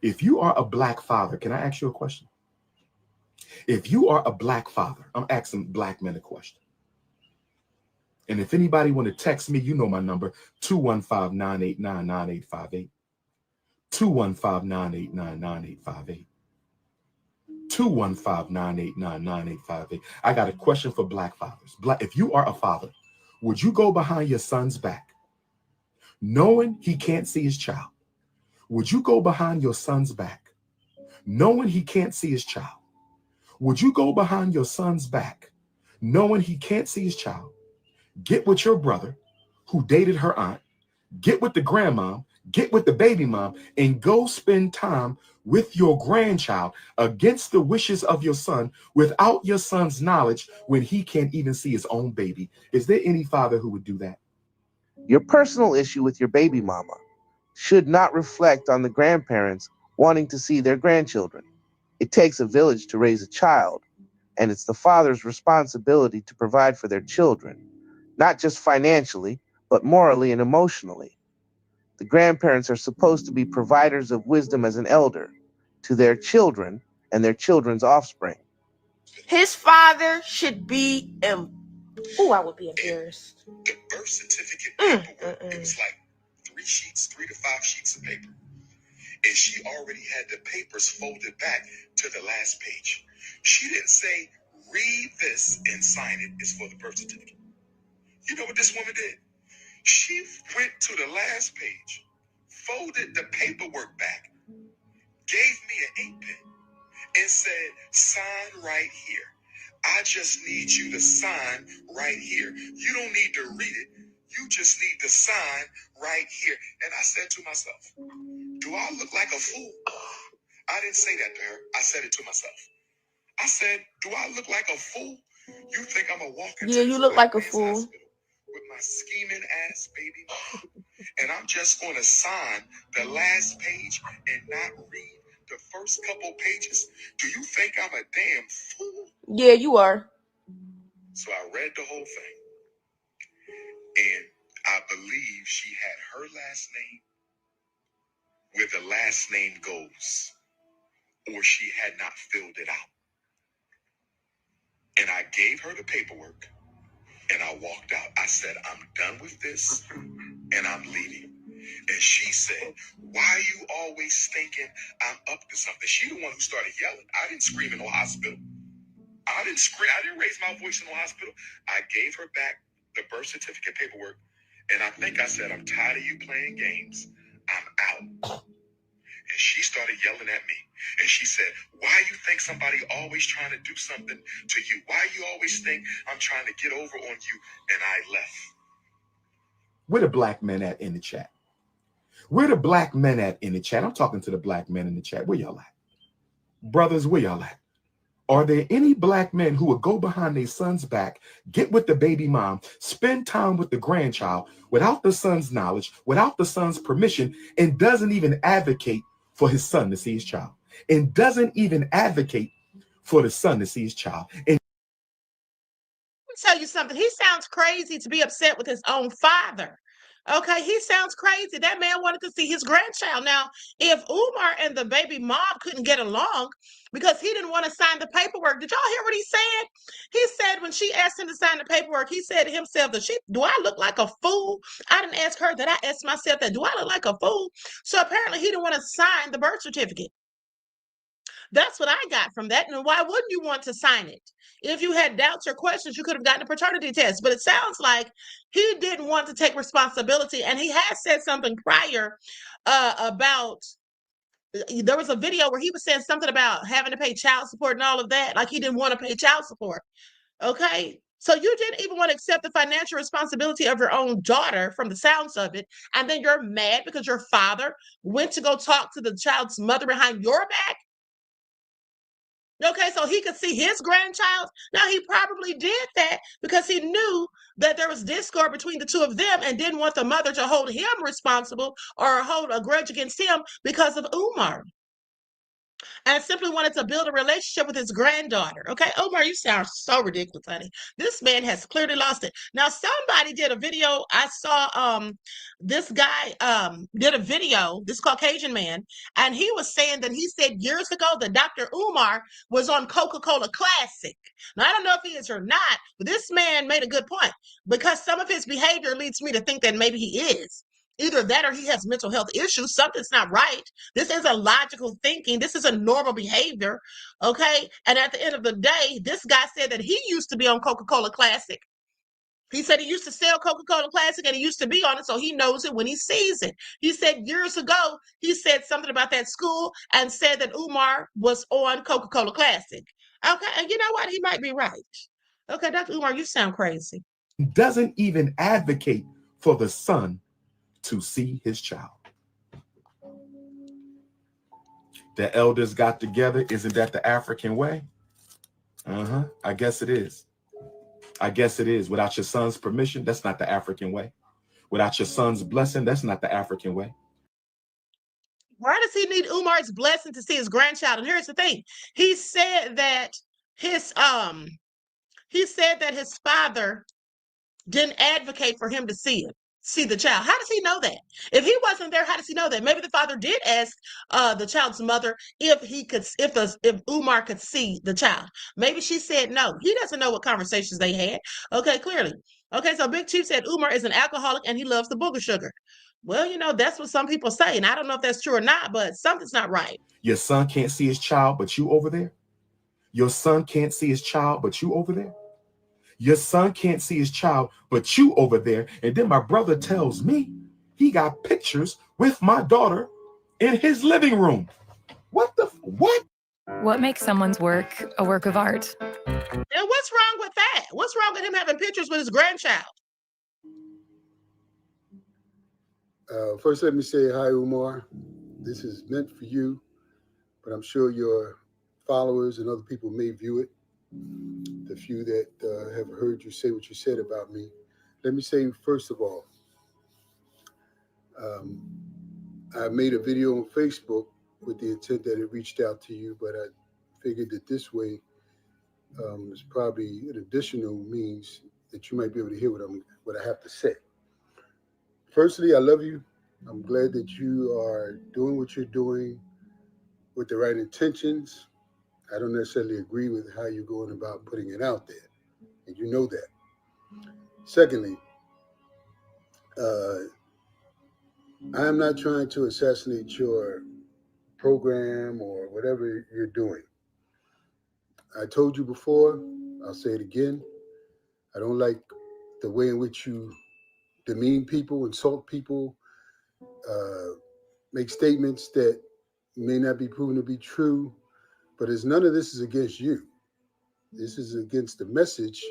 If you are a black father, can I ask you a question? If you are a black father, I'm asking black men a question. And if anybody want to text me, you know my number, 215-989-9858. 215-989-9858. 215-989-9858. I got a question for black fathers. If you are a father, would you go behind your son's back, knowing he can't see his child? Would you go behind your son's back, knowing he can't see his child? Would you go behind your son's back, knowing he can't see his child? Get with your brother who dated her aunt, get with the grandmom, get with the baby mom, and go spend time with your grandchild against the wishes of your son without your son's knowledge when he can't even see his own baby. Is there any father who would do that? Your personal issue with your baby mama should not reflect on the grandparents wanting to see their grandchildren. It takes a village to raise a child, and it's the father's responsibility to provide for their children, not just financially, but morally and emotionally. The grandparents are supposed to be providers of wisdom as an elder to their children and their children's offspring. His father should be Oh, I would be embarrassed. The birth certificate paperwork, it was like 3 to 5 sheets of paper. And she already had the papers folded back to the last page. She didn't say, read this and sign it. It's for the birth certificate. You know what this woman did? She went to the last page, folded the paperwork back, gave me an ink pen, and said, sign right here. I just need you to sign right here. You don't need to read it. You just need to sign right here. And I said to myself, do I look like a fool? I didn't say that to her. I said it to myself. I said, do I look like a fool? You think I'm gonna walk into Yeah, this you look black like a man's fool. hospital with my scheming ass baby mama, and I'm just gonna sign the last page and not read the first couple pages? Do you think I'm a damn fool? Yeah, you are. So I read the whole thing, and I believe she had her last name where the last name goes, or she had not filled it out. And I gave her the paperwork, and I walked out. I said, I'm done with this, and I'm leaving. And she said, why are you always thinking I'm up to something? She the one who started yelling. I didn't scream in no hospital. I didn't scream. I didn't raise my voice in no hospital. I gave her back the birth certificate paperwork, and I think I said, I'm tired of you playing games. I'm out. And she started yelling at me. And she said, why you think somebody always trying to do something to you? Why you always think I'm trying to get over on you? And I left. Where the black men at in the chat? Where the black men at in the chat? I'm talking to the black men in the chat. Where y'all at? Brothers, where y'all at? Are there any black men who would go behind their son's back, get with the baby mom, spend time with the grandchild without the son's knowledge, without the son's permission, and doesn't even advocate for his son to see his child? And doesn't even advocate for the son to see his child. And Let me tell you something. He sounds crazy to be upset with his own father. Okay, he sounds crazy. That man wanted to see his grandchild. Now, if Umar and the baby mom couldn't get along because he didn't want to sign the paperwork, did y'all hear what he said? He said when she asked him to sign the paperwork, he said to himself, do I look like a fool? I didn't ask her that. I asked myself that. Do I look like a fool? So apparently he didn't want to sign the birth certificate. That's what I got from that. And why wouldn't you want to sign it? If you had doubts or questions, you could have gotten a paternity test. But it sounds like he didn't want to take responsibility. And he has said something prior about, there was a video where he was saying something about having to pay child support and all of that. Like he didn't want to pay child support. Okay. So you didn't even want to accept the financial responsibility of your own daughter from the sounds of it. And then you're mad because your father went to go talk to the child's mother behind your back. Okay, so he could see his grandchild. Now, he probably did that because he knew that there was discord between the two of them and didn't want the mother to hold him responsible or hold a grudge against him because of Umar. And simply wanted to build a relationship with his granddaughter. Okay, Umar, you sound so ridiculous, honey. This man has clearly lost it. Now, somebody did a video. I saw this guy did a video, this Caucasian man, and he was saying that he said years ago that Dr. Umar was on Coca-Cola Classic. Now, I don't know if he is or not, but this man made a good point because some of his behavior leads me to think that maybe he is. Either that or he has mental health issues. Something's not right. This is a logical thinking. This is a normal behavior. Okay. And at the end of the day, this guy said that he used to be on Coca-Cola Classic. He said he used to sell Coca-Cola Classic and he used to be on it, so he knows it when he sees it. He said years ago, he said something about that school and said that Umar was on Coca-Cola Classic. Okay. And you know what? He might be right. Okay, Dr. Umar, you sound crazy. doesn't even advocate for the son to see his child. The elders got together. Isn't that the African way? I guess it is. I guess it is. Without your son's permission, that's not the African way. Without your son's blessing, that's not the African way. Why does he need Umar's blessing to see his grandchild? And here's the thing. He said that his father didn't advocate for him to see the child. How does he know that? If he wasn't there, how does he know that? Maybe the father did ask the child's mother if Umar could see the child. Maybe she said no. He doesn't know what conversations they had. Okay, clearly. Okay, so Big Chief said Umar is an alcoholic and he loves the booger sugar. Well, that's what some people say, and I don't know if that's true or not, but something's not right. Your son can't see his child, but you over there? Your son can't see his child, but you over there? Your son can't see his child, but you over there. And then my brother tells me he got pictures with my daughter in his living room. What? What makes someone's work a work of art? And what's wrong with that? What's wrong with him having pictures with his grandchild? First, let me say hi, Umar. This is meant for you, but I'm sure your followers and other people may view it, the few that have heard you say what you said about me. Let me say, first of all, I made a video on Facebook with the intent that it reached out to you, but I figured that this way is probably an additional means that you might be able to hear what I have to say. Firstly, I love you. I'm glad that you are doing what you're doing with the right intentions. I don't necessarily agree with how you're going about putting it out there, and you know that. Secondly, I am not trying to assassinate your program or whatever you're doing. I told you before, I'll say it again. I don't like the way in which you demean people, insult people, make statements that may not be proven to be true, but as none of this is against you. This is against the message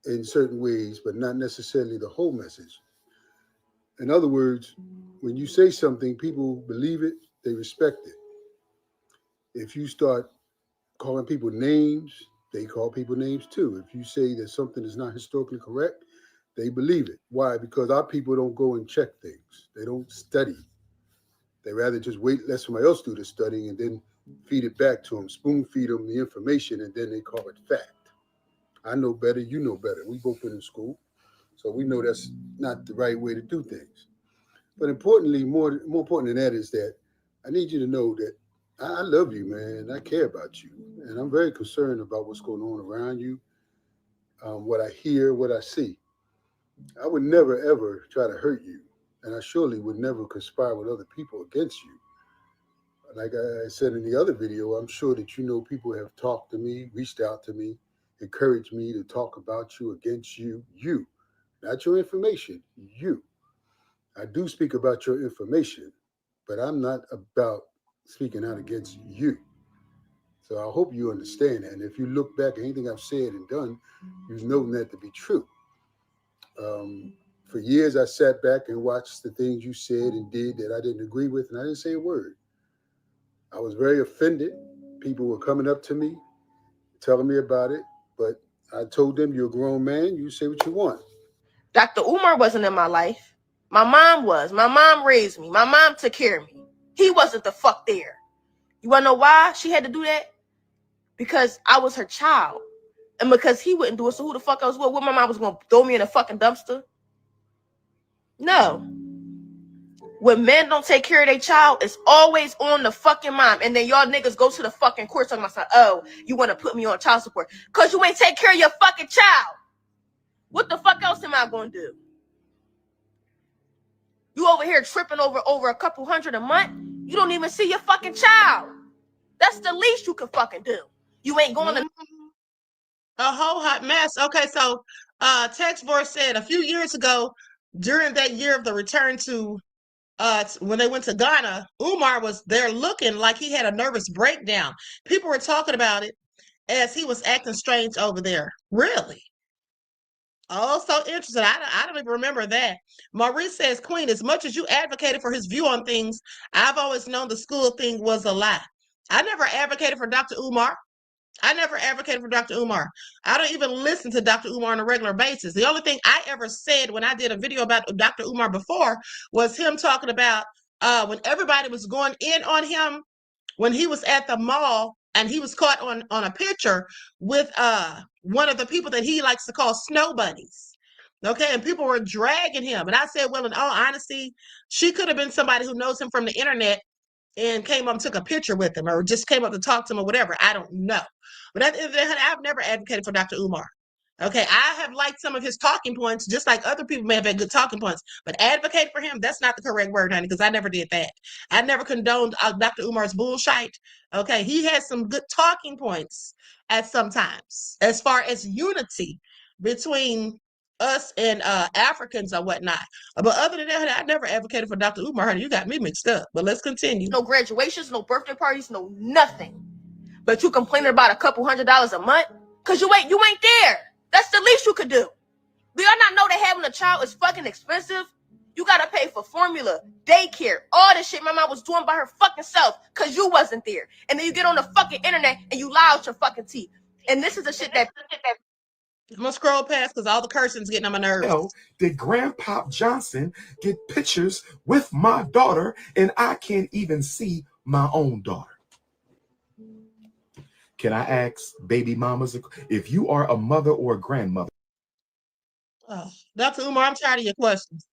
in certain ways, but not necessarily the whole message. In other words, when you say something, people believe it, they respect it. If you start calling people names, they call people names too. If you say that something is not historically correct, they believe it. Why? Because our people don't go and check things. They don't study. They rather just let somebody else do the studying and then feed it back to them, spoon feed them the information, and then they call it fact. I know better, you know better. We both been in school, so we know that's not the right way to do things. But importantly, more important than that is that I need you to know that I love you, man. I care about you, and I'm very concerned about what's going on around you, what I hear, what I see. I would never, ever try to hurt you, and I surely would never conspire with other people against you. Like I said in the other video, I'm sure that you know people have talked to me, reached out to me, encouraged me to talk about you, against you, not your information, you. I do speak about your information, but I'm not about speaking out against you. So I hope you understand that. And if you look back at anything I've said and done, you've known that to be true. For years, I sat back and watched the things you said and did that I didn't agree with, and I didn't say a word. I was very offended. People were coming up to me, telling me about it, but I told them, you're a grown man, you say what you want. Dr. Umar wasn't in my life. My mom was. My mom raised me. My mom took care of me. He wasn't the fuck there. You want to know why she had to do that? Because I was her child. And because he wouldn't do it, so who the fuck else would? What, my mom was going to throw me in a fucking dumpster? No. When men don't take care of their child, it's always on the fucking mom. And then y'all niggas go to the fucking court talking about, oh, you want to put me on child support because you ain't take care of your fucking child. What the fuck else am I going to do? You over here tripping over a couple $100 a month? You don't even see your fucking child. That's the least you can fucking do. You ain't going to... A whole hot mess. Okay, so Text Force said a few years ago, during that year of the return to when they went to Ghana, Umar was there looking like he had a nervous breakdown. People were talking about it as he was acting strange over there. Really? Oh, so interesting. I don't even remember that. Maurice says, Queen, as much as you advocated for his view on things, I've always known the school thing was a lie. I never advocated for Dr. Umar. I never advocated for Dr. Umar. I don't even listen to Dr. Umar on a regular basis. The only thing I ever said when I did a video about Dr. Umar before was him talking about when everybody was going in on him when he was at the mall and he was caught on a picture with one of the people that he likes to call snow bunnies. Okay, and people were dragging him. And I said, well, in all honesty, she could have been somebody who knows him from the internet and came up and took a picture with him or just came up to talk to him or whatever. I don't know. But at the end of the day, I've never advocated for Dr. Umar. Okay, I have liked some of his talking points, just like other people may have had good talking points. But advocate for him, that's not the correct word, honey, because I never did that. I never condoned Dr. Umar's bullshit. Okay, he had some good talking points at some times as far as unity between us and Africans or whatnot. But other than that, I never advocated for Dr. Umar, honey. You got me mixed up. But let's continue. No graduations, no birthday parties, no nothing. But you complaining about a couple $100 a month? Because you ain't there. That's the least you could do. Do y'all not know that having a child is fucking expensive? You gotta pay for formula, daycare, all this shit my mom was doing by her fucking self because you wasn't there. And then you get on the fucking internet and you lie out your fucking teeth. And this is the shit that I'm gonna scroll past because all the cursing's getting on my nerves. Did Grandpop Johnson get pictures with my daughter and I can't even see my own daughter? Can I ask baby mamas if you are a mother or a grandmother? Oh, Dr. Umar, I'm tired of your questions.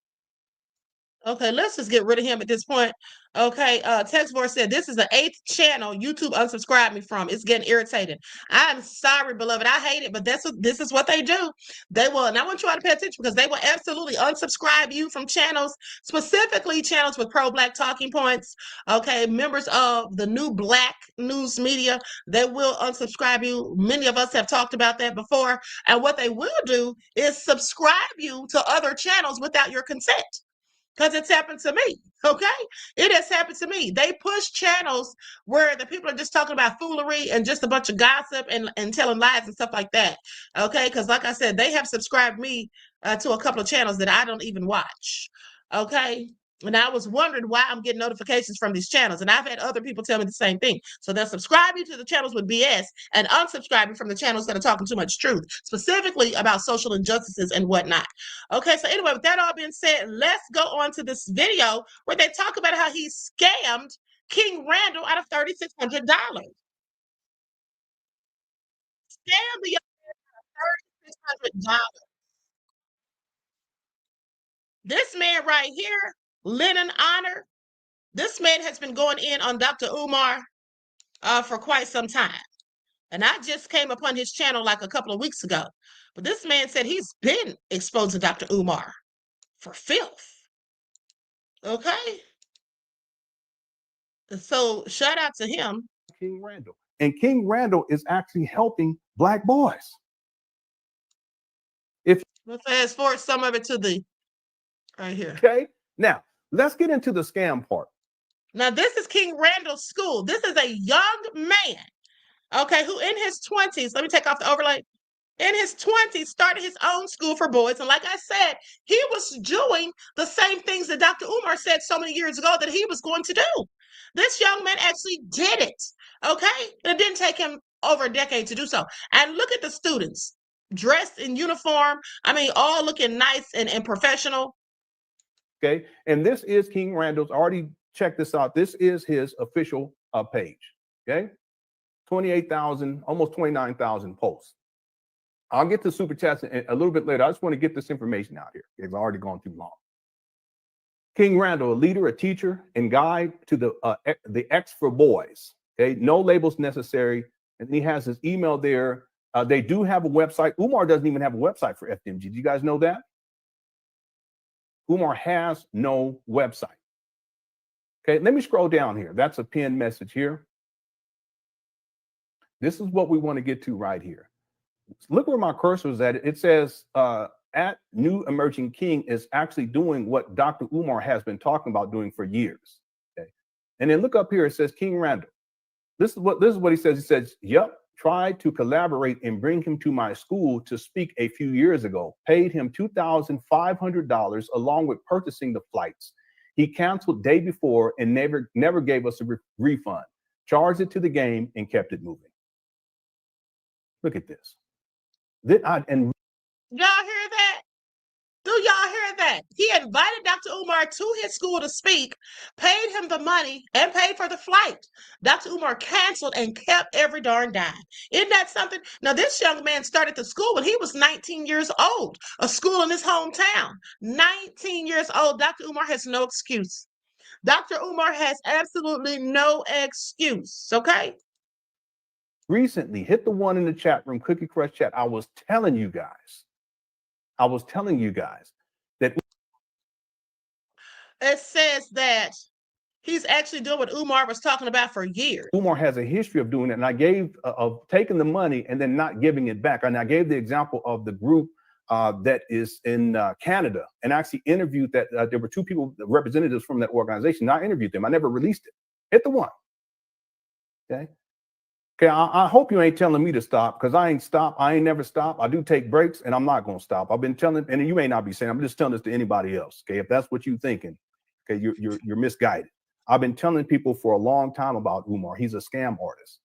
Okay, let's just get rid of him at this point. Okay, text voice said this is the 8th channel YouTube unsubscribed me from. It's getting irritating. I'm sorry, beloved. I hate it, but this is what they do. They will, and I want you all to pay attention because they will absolutely unsubscribe you from channels, specifically channels with pro-black talking points. Okay, members of the new black news media, they will unsubscribe you. Many of us have talked about that before. And what they will do is subscribe you to other channels without your consent. Because it's happened to me, okay? It has happened to me. They push channels where the people are just talking about foolery and just a bunch of gossip and telling lies and stuff like that, okay? Because like I said, they have subscribed me to a couple of channels that I don't even watch, okay? And I was wondering why I'm getting notifications from these channels. And I've had other people tell me the same thing. So they'll subscribe you to the channels with BS and unsubscribe you from the channels that are talking too much truth, specifically about social injustices and whatnot. Okay, so anyway, with that all being said, let's go on to this video where they talk about how he scammed King Randall out of $3,600. Scammed the young man out of $3,600. This man right here, Lennon Honor, this man has been going in on Dr. Umar for quite some time. And I just came upon his channel like a couple of weeks ago. But this man said he's been exposing Dr. Umar for filth. Okay? So shout out to him. King Randall. And King Randall is actually helping black boys. Let's fast forward some of it to the right here. Okay. Now, let's get into the scam part. Now, this is King Randall's school. This is a young man, okay, who in his 20s, let me take off the overlay, in his 20s started his own school for boys. And like I said, he was doing the same things that Dr. Umar said so many years ago that he was going to do. This young man actually did it, okay? And it didn't take him over a decade to do so. And look at the students dressed in uniform. I mean, all looking nice and professional. Okay. And this is King Randall's. Already checked this out. This is his official page. Okay. 28,000, almost 29,000 posts. I'll get to super chats a little bit later. I just want to get this information out here. I've already gone too long. King Randall, a leader, a teacher, and guide to the X for boys. Okay. No labels necessary. And he has his email there. They do have a website. Umar doesn't even have a website for FDMG. Do you guys know that? Umar has no website. Okay, let me scroll down here. That's a pinned message here. This is what we want to get to right here. Look where my cursor is at. It says at New Emerging King is actually doing what Dr. Umar has been talking about doing for years. Okay, and then look up here. It says King Randall. This is what he says. He says, "Yep, tried to collaborate and bring him to my school to speak a few years ago. Paid him $2,500 along with purchasing the flights. He canceled day before and never gave us a refund. Charged it to the game and kept it moving." Look at this. Y'all hear that? Do y'all hear that? He invited Dr. Umar to his school to speak, paid him the money, and paid for the flight. Dr. Umar canceled and kept every darn dime. Isn't that something? Now, this young man started the school when he was 19 years old, a school in his hometown. 19 years old. Dr. Umar has no excuse. Dr. Umar has absolutely no excuse, okay? Recently, hit the one in the chat room, Cookie Crush chat. I was telling you guys that it says that he's actually doing what Umar was talking about for years. Umar has a history of doing it, and I gave of taking the money and then not giving it back. And I gave the example of the group that is in Canada, and actually interviewed that there were two people, representatives from that organization. And I interviewed them. I never released it. Hit the one. Okay. Okay, I hope you ain't telling me to stop, because I ain't stop. I ain't never stop. I do take breaks, and I'm not gonna stop. I've been telling, and you may not be saying. I'm just telling this to anybody else. Okay, if that's what you're thinking, okay, you're misguided. I've been telling people for a long time about Umar. He's a scam artist.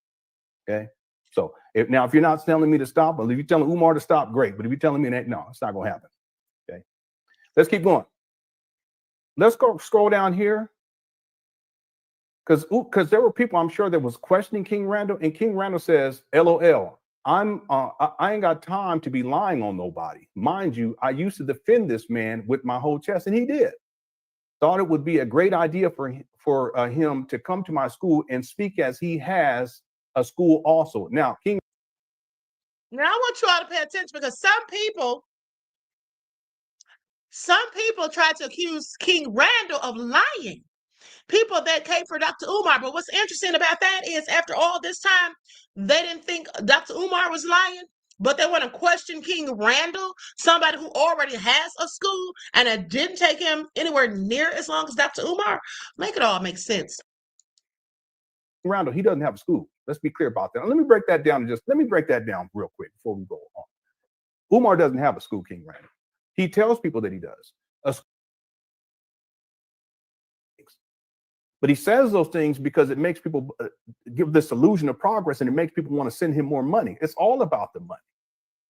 Okay, so if you're not telling me to stop, but if you're telling Umar to stop, great. But if you're telling me that, no, it's not gonna happen. Okay, let's keep going. Let's go scroll down here. Because there were people, I'm sure, that was questioning King Randall, and King Randall says, LOL, I ain't got time to be lying on nobody. Mind you, I used to defend this man with my whole chest, and he did. Thought it would be a great idea for him to come to my school and speak, as he has a school also. Now, King. Now I want you all to pay attention, because some people try to accuse King Randall of lying. People that came for Dr. Umar. But what's interesting about that is, after all this time, they didn't think Dr. Umar was lying, but they want to question King Randall, somebody who already has a school, and it didn't take him anywhere near as long as Dr. Umar. Make it all make sense. Randall, he doesn't have a school. Let's be clear about that. Let me break that down real quick before we go on. Umar doesn't have a school, King Randall. He tells people that he does. But he says those things because it makes people give this illusion of progress, and it makes people want to send him more money. It's all about the money.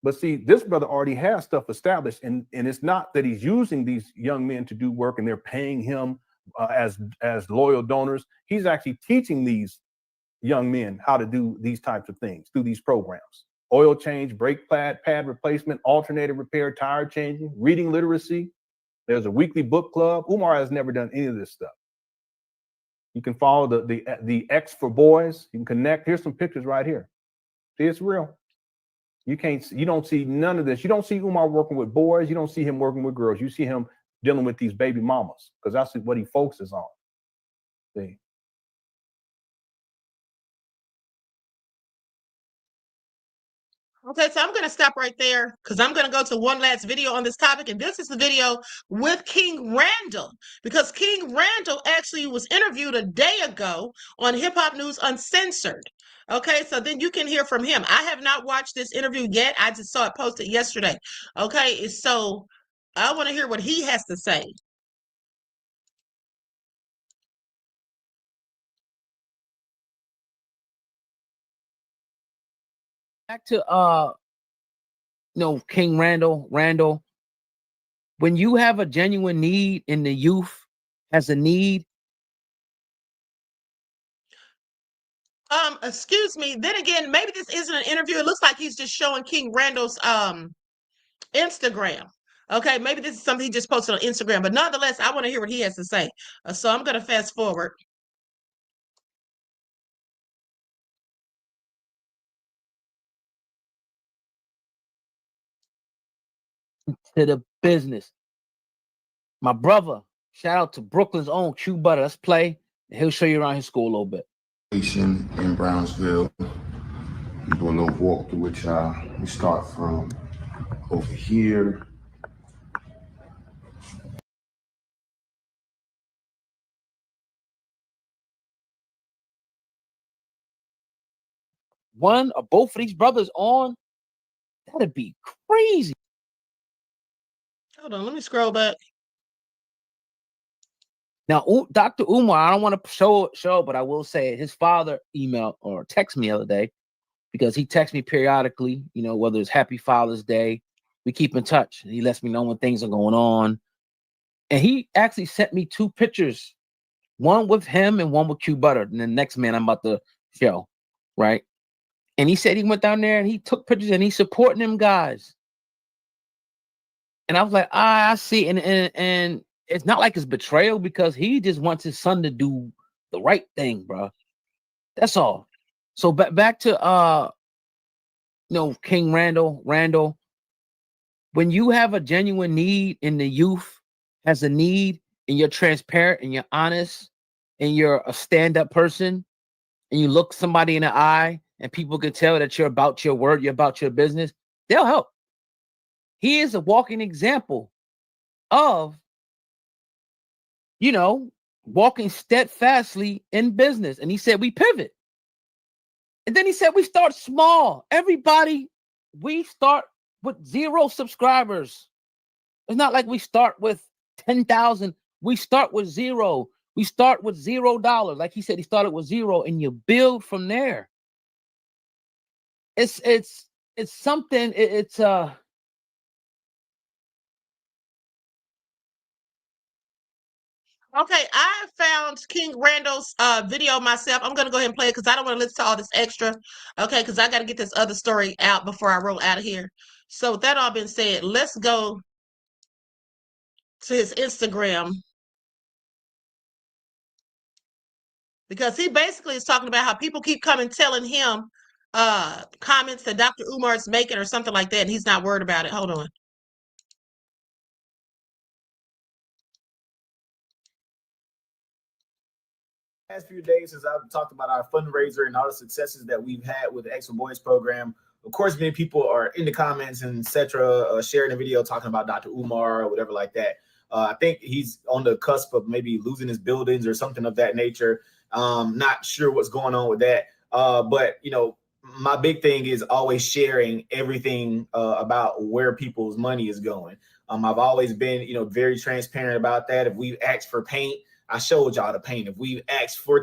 But see, this brother already has stuff established, and it's not that he's using these young men to do work and they're paying him as loyal donors. He's actually teaching these young men how to do these types of things through these programs: oil change, brake pad replacement, alternator repair, tire changing, reading literacy. There's a weekly book club. Umar has never done any of this stuff. You can follow the X for boys. You can connect. Here's some pictures right here. See, it's real. You don't see none of this. You don't see Umar working with boys. You don't see him working with girls. You see him dealing with these baby mamas, because that's what he focuses on. See. Okay, so I'm going to stop right there, because I'm going to go to one last video on this topic. And this is the video with King Randall, because King Randall actually was interviewed a day ago on Hip Hop News Uncensored. Okay, so then you can hear from him. I have not watched this interview yet. I just saw it posted yesterday. Okay, so I want to hear what he has to say. Back to King Randall, when you have a genuine need and the youth has a need. Excuse me. Then again, maybe this isn't an interview. It looks like he's just showing King Randall's Instagram. Okay, maybe this is something he just posted on Instagram, but nonetheless, I want to hear what he has to say. So I'm going to fast forward. To the business. My brother, shout out to Brooklyn's own Q Butter. Let's play, and he'll show you around his school a little bit. In Brownsville, I'm doing a little walkthrough with y'all. We start from over here. One or both of these brothers on, that'd be crazy. Hold on, let me scroll back. Now, Dr. Umar, I don't want to show, but I will say his father emailed or texted me the other day, because he texts me periodically, whether it's Happy Father's Day. We keep in touch. He lets me know when things are going on. And he actually sent me 2 pictures, one with him and one with Q Butter. And the next man I'm about to show, right? And he said he went down there and he took pictures and he's supporting them guys. And I was like, I see. And it's not like it's betrayal, because he just wants his son to do the right thing, bro. That's all. So back to King Randall, when you have a genuine need and the youth has a need, and you're transparent and you're honest and you're a stand-up person, and you look somebody in the eye and people can tell that you're about your word, you're about your business, they'll help. He is a walking example of, walking steadfastly in business. And he said, we pivot. And then he said, we start small. Everybody, we start with 0 subscribers. It's not like we start with 10,000. We start with 0. We start with $0. Like he said, he started with 0 and you build from there. It's something, Okay, I found King Randall's video myself. I'm gonna go ahead and play it because I don't want to listen to all this extra. Okay, because I got to get this other story out before I roll out of here. So with that all being said, let's go to his Instagram because he basically is talking about how people keep coming telling him comments that Dr. Umar is making or something like that, and he's not worried about it. Hold on. Past few days since I've talked about our fundraiser and all the successes that we've had with the X for Boys program. Of course, many people are in the comments and etc. Sharing the video talking about Dr. Umar or whatever like that. I think he's on the cusp of maybe losing his buildings or something of that nature. Not sure what's going on with that. But, you know, my big thing is always sharing everything about where people's money is going. I've always been, you know, very transparent about that. If we've asked for paint, I showed y'all the paint. If we asked for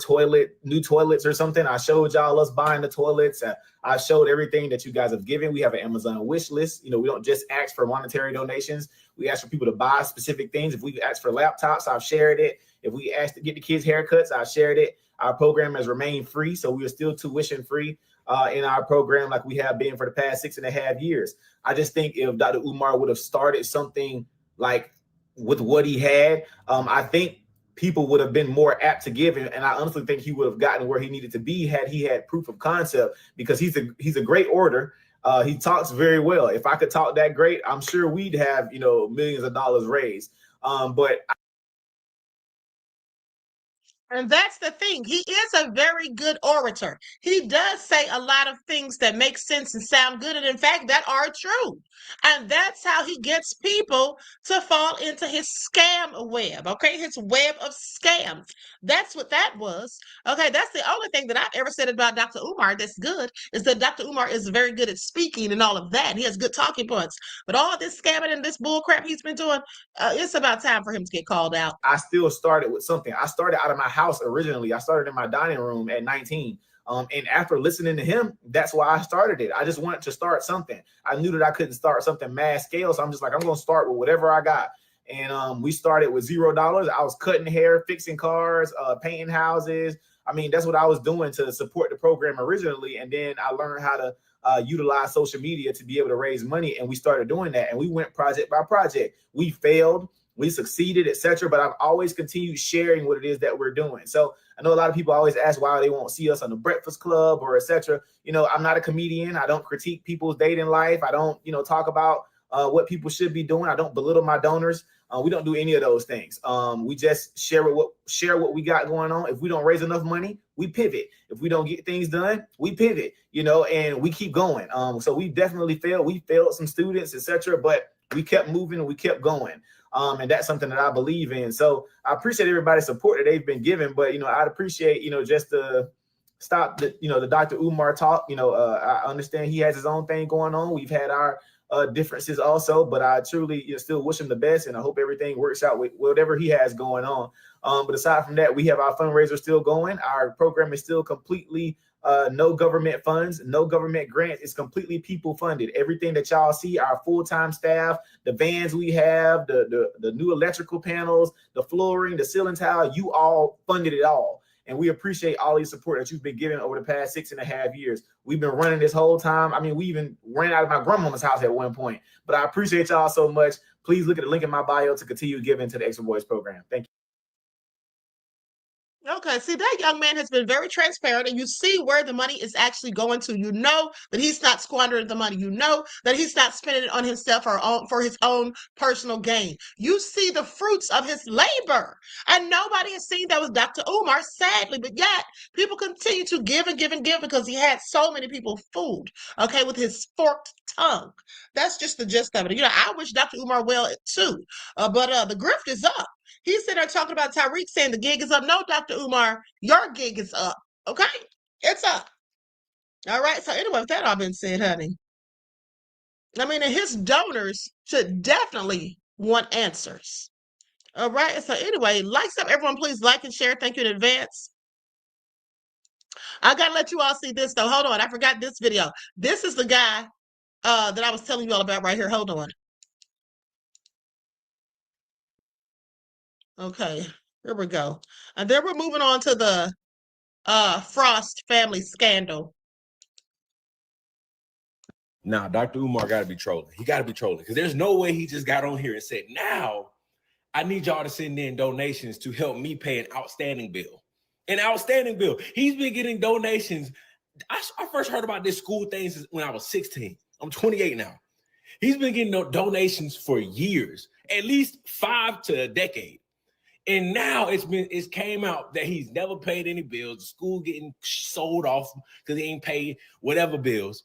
new toilets or something, I showed y'all us buying the toilets. I showed everything that you guys have given. We have an Amazon wish list. You know, we don't just ask for monetary donations. We ask for people to buy specific things. If we ask for laptops, I've shared it. If we ask to get the kids haircuts, I've shared it. Our program has remained free, so we are still tuition free in our program like we have been for the past 6.5 years. I just think if Dr. Umar would have started something like with what he had, I think people would have been more apt to give him, and I honestly think he would have gotten where he needed to be had he had proof of concept, because he's a great orator. He talks very well. If I could talk that great, I'm sure we'd have, you know, millions of dollars raised. And that's the thing. He is a very good orator. He does say a lot of things that make sense and sound good, and in fact, that are true. And that's how he gets people to fall into his scam web, okay? His web of scams. That's what that was. Okay, that's the only thing that I've ever said about Dr. Umar that's good, is that Dr. Umar is very good at speaking and all of that. He has good talking points. But all this scamming and this bull crap he's been doing, it's about time for him to get called out. I still started with something. I started out of my house originally. I started in my dining room at 19. And after listening to him, that's why I started it. I just wanted to start something. I knew that I couldn't start something mass scale. So I'm just like, I'm going to start with whatever I got. And we started with $0. I was cutting hair, fixing cars, painting houses. I mean, that's what I was doing to support the program originally. And then I learned how to utilize social media to be able to raise money. And we started doing that. And we went project by project. We failed, we succeeded, etc. But I've always continued sharing what it is that we're doing. So I know a lot of people always ask why they won't see us on the Breakfast Club or etc. You know, I'm not a comedian. I don't critique people's dating life. I don't, you know, talk about what people should be doing. I don't belittle my donors. We don't do any of those things. We just share what we got going on. If we don't raise enough money, we pivot. If we don't get things done, we pivot, you know, and we keep going. So we definitely failed. We failed some students, etc. But we kept moving and we kept going. And that's something that I believe in. So I appreciate everybody's support that they've been given. But, you know, I'd appreciate, you know, just to stop the, you know, the Dr. Umar talk. You know, I understand he has his own thing going on. We've had our differences also, but I truly still wish him the best, and I hope everything works out with whatever he has going on. But aside from that, we have our fundraiser still going. Our program is still completely no government funds, no government grants. It's completely people funded. Everything that y'all see, our full-time staff, the vans we have, the new electrical panels, the flooring, the ceiling tile, you all funded it all. And we appreciate all your support that you've been giving over the past 6.5 years. We've been running this whole time. I mean, we even ran out of my grandmama's house at one point. But I appreciate y'all so much. Please look at the link in my bio to continue giving to the X for Boys program. Thank you. Okay, see, that young man has been very transparent, and you see where the money is actually going to. You know that he's not squandering the money. You know that he's not spending it on himself or for his own personal gain. You see the fruits of his labor, and nobody has seen that with Dr. Umar, sadly, but yet people continue to give and give and give because he had so many people fooled, okay, with his forked tongue. That's just the gist of it. You know, I wish Dr. Umar well, too, but the grift is up. He's sitting there talking about Tyreek saying the gig is up. No, Dr. Umar, your gig is up. Okay? It's up. All right. So anyway, with that all been said, honey, I mean, and his donors should definitely want answers. All right. So anyway, likes up, everyone. Please like and share. Thank you in advance. I gotta let you all see this though. Hold on, I forgot this video. This is the guy that I was telling you all about right here. Hold on. Okay, here we go. And then we're moving on to the Frost family scandal. Nah, Dr. Umar got to be trolling. He got to be trolling because there's no way he just got on here and said, now I need y'all to send in donations to help me pay an outstanding bill. An outstanding bill. He's been getting donations. I first heard about this school thing when I was 16. I'm 28 now. He's been getting donations for years, at least 5 to a decade. And now it's came out that he's never paid any bills. The school getting sold off because he ain't paid whatever bills.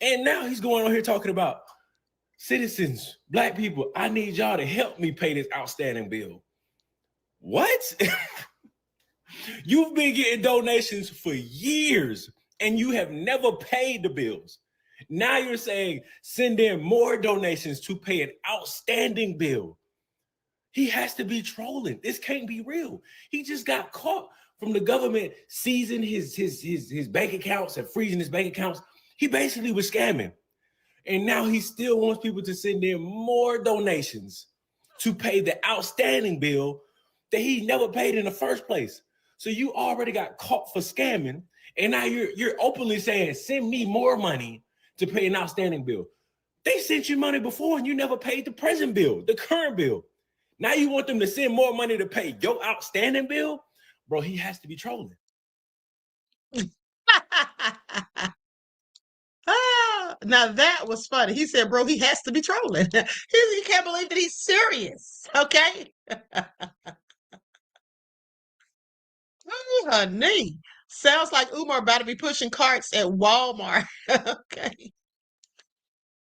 And now he's going on here talking about citizens, black people, I need y'all to help me pay this outstanding bill. What? You've been getting donations for years and you have never paid the bills. Now you're saying send in more donations to pay an outstanding bill. He has to be trolling. This can't be real. He just got caught from the government seizing his bank accounts and freezing his bank accounts. He basically was scamming. And now he still wants people to send in more donations to pay the outstanding bill that he never paid in the first place. So you already got caught for scamming. And now you're openly saying, send me more money to pay an outstanding bill. They sent you money before and you never paid the present bill, the current bill. Now you want them to send more money to pay your outstanding bill? Bro, he has to be trolling. Now that was funny. He said, bro, he has to be trolling. He can't believe that he's serious. Okay. Ooh, honey. Sounds like Umar about to be pushing carts at Walmart. Okay.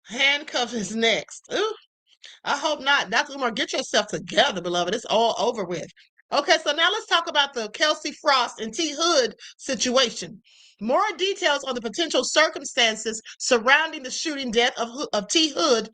Handcuff is next. Ooh, I hope not. Dr. Umar, get yourself together, beloved. It's all over with. Okay, so now let's talk about the Kelsey Frost and T. Hood situation. More details on the potential circumstances surrounding the shooting death of T. Hood,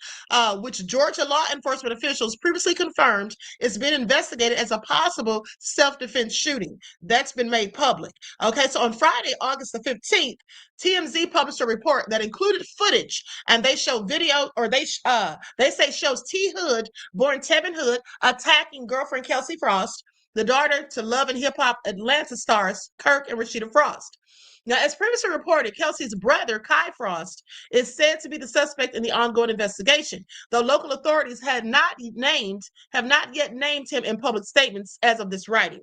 which Georgia law enforcement officials previously confirmed is being investigated as a possible self-defense shooting. That's been made public. Okay, so on Friday, August the 15th, TMZ published a report that included footage, and they show video, or they say shows T. Hood, born Tevin Hood, attacking girlfriend Kelsey Frost, the daughter to Love and Hip Hop Atlanta stars Kirk and Rashida Frost. Now, as previously reported, Kelsey's brother, Kai Frost, is said to be the suspect in the ongoing investigation, though local authorities have not yet named him in public statements as of this writing.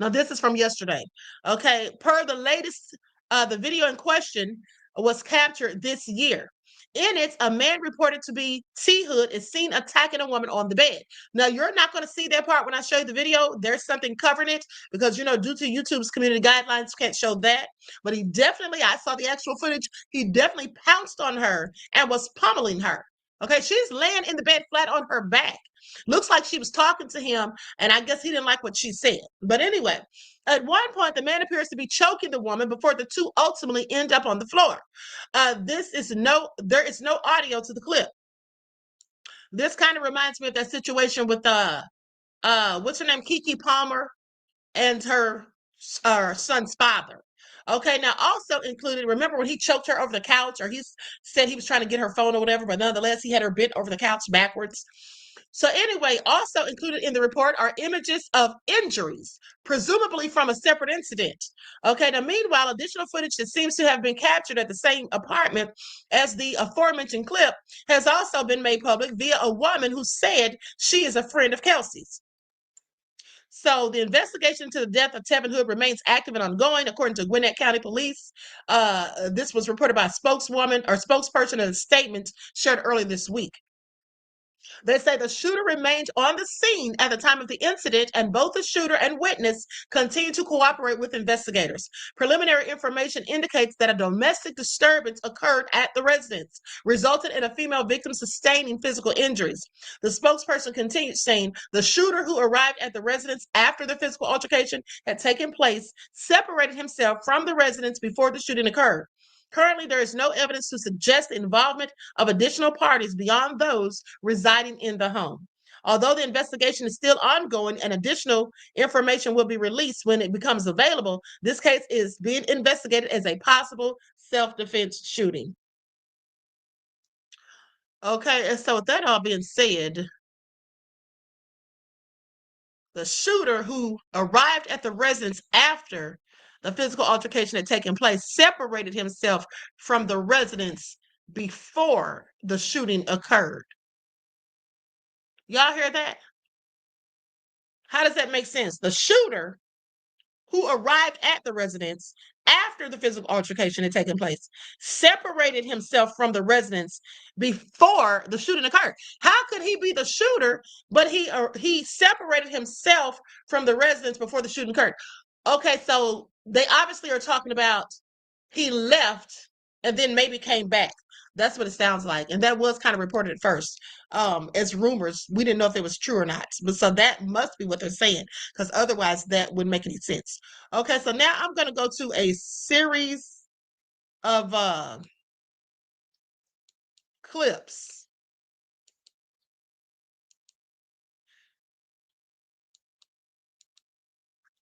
Now, this is from yesterday. Okay, per the latest, the video in question was captured this year. In it, a man reported to be T. Hood is seen attacking a woman on the bed. Now, you're not going to see that part when I show you the video. There's something covering it because, due to YouTube's community guidelines, can't show that. But he definitely, I saw the actual footage, he definitely pounced on her and was pummeling her. Okay, she's laying in the bed flat on her back. Looks like she was talking to him, and I guess he didn't like what she said. But anyway, at one point, the man appears to be choking the woman before the two ultimately end up on the floor. There is no audio to the clip. This kind of reminds me of that situation with what's her name, Keke Palmer, and her son's father. Okay, now also included, remember when he choked her over the couch, or he said he was trying to get her phone or whatever, but nonetheless, he had her bent over the couch backwards. So anyway, also included in the report are images of injuries, presumably from a separate incident. Okay, now meanwhile, additional footage that seems to have been captured at the same apartment as the aforementioned clip has also been made public via a woman who said she is a friend of Kelsey's. So the investigation into the death of Tevin Hood remains active and ongoing, according to Gwinnett County Police. This was reported by a spokesperson in a statement shared early this week. They say the shooter remained on the scene at the time of the incident, and both the shooter and witness continue to cooperate with investigators. Preliminary information indicates that a domestic disturbance occurred at the residence, resulted in a female victim sustaining physical injuries. The spokesperson continued saying the shooter, who arrived at the residence after the physical altercation had taken place, separated himself from the residence before the shooting occurred. Currently, there is no evidence to suggest the involvement of additional parties beyond those residing in the home. Although the investigation is still ongoing and additional information will be released when it becomes available, this case is being investigated as a possible self-defense shooting. Okay, and so with that all being said, the shooter, who arrived at the residence after the physical altercation had taken place, separated himself from the residence before the shooting occurred. Y'all hear that? How does that make sense? The shooter, who arrived at the residence after the physical altercation had taken place, separated himself from the residence before the shooting occurred. How could he be the shooter, but he separated himself from the residence before the shooting occurred? Okay, so they obviously are talking about he left and then maybe came back. That's what it sounds like. And that was kind of reported at first as rumors. We didn't know if it was true or not. But so that must be what they're saying, because otherwise that wouldn't make any sense. Okay, so now I'm going to go to a series of clips.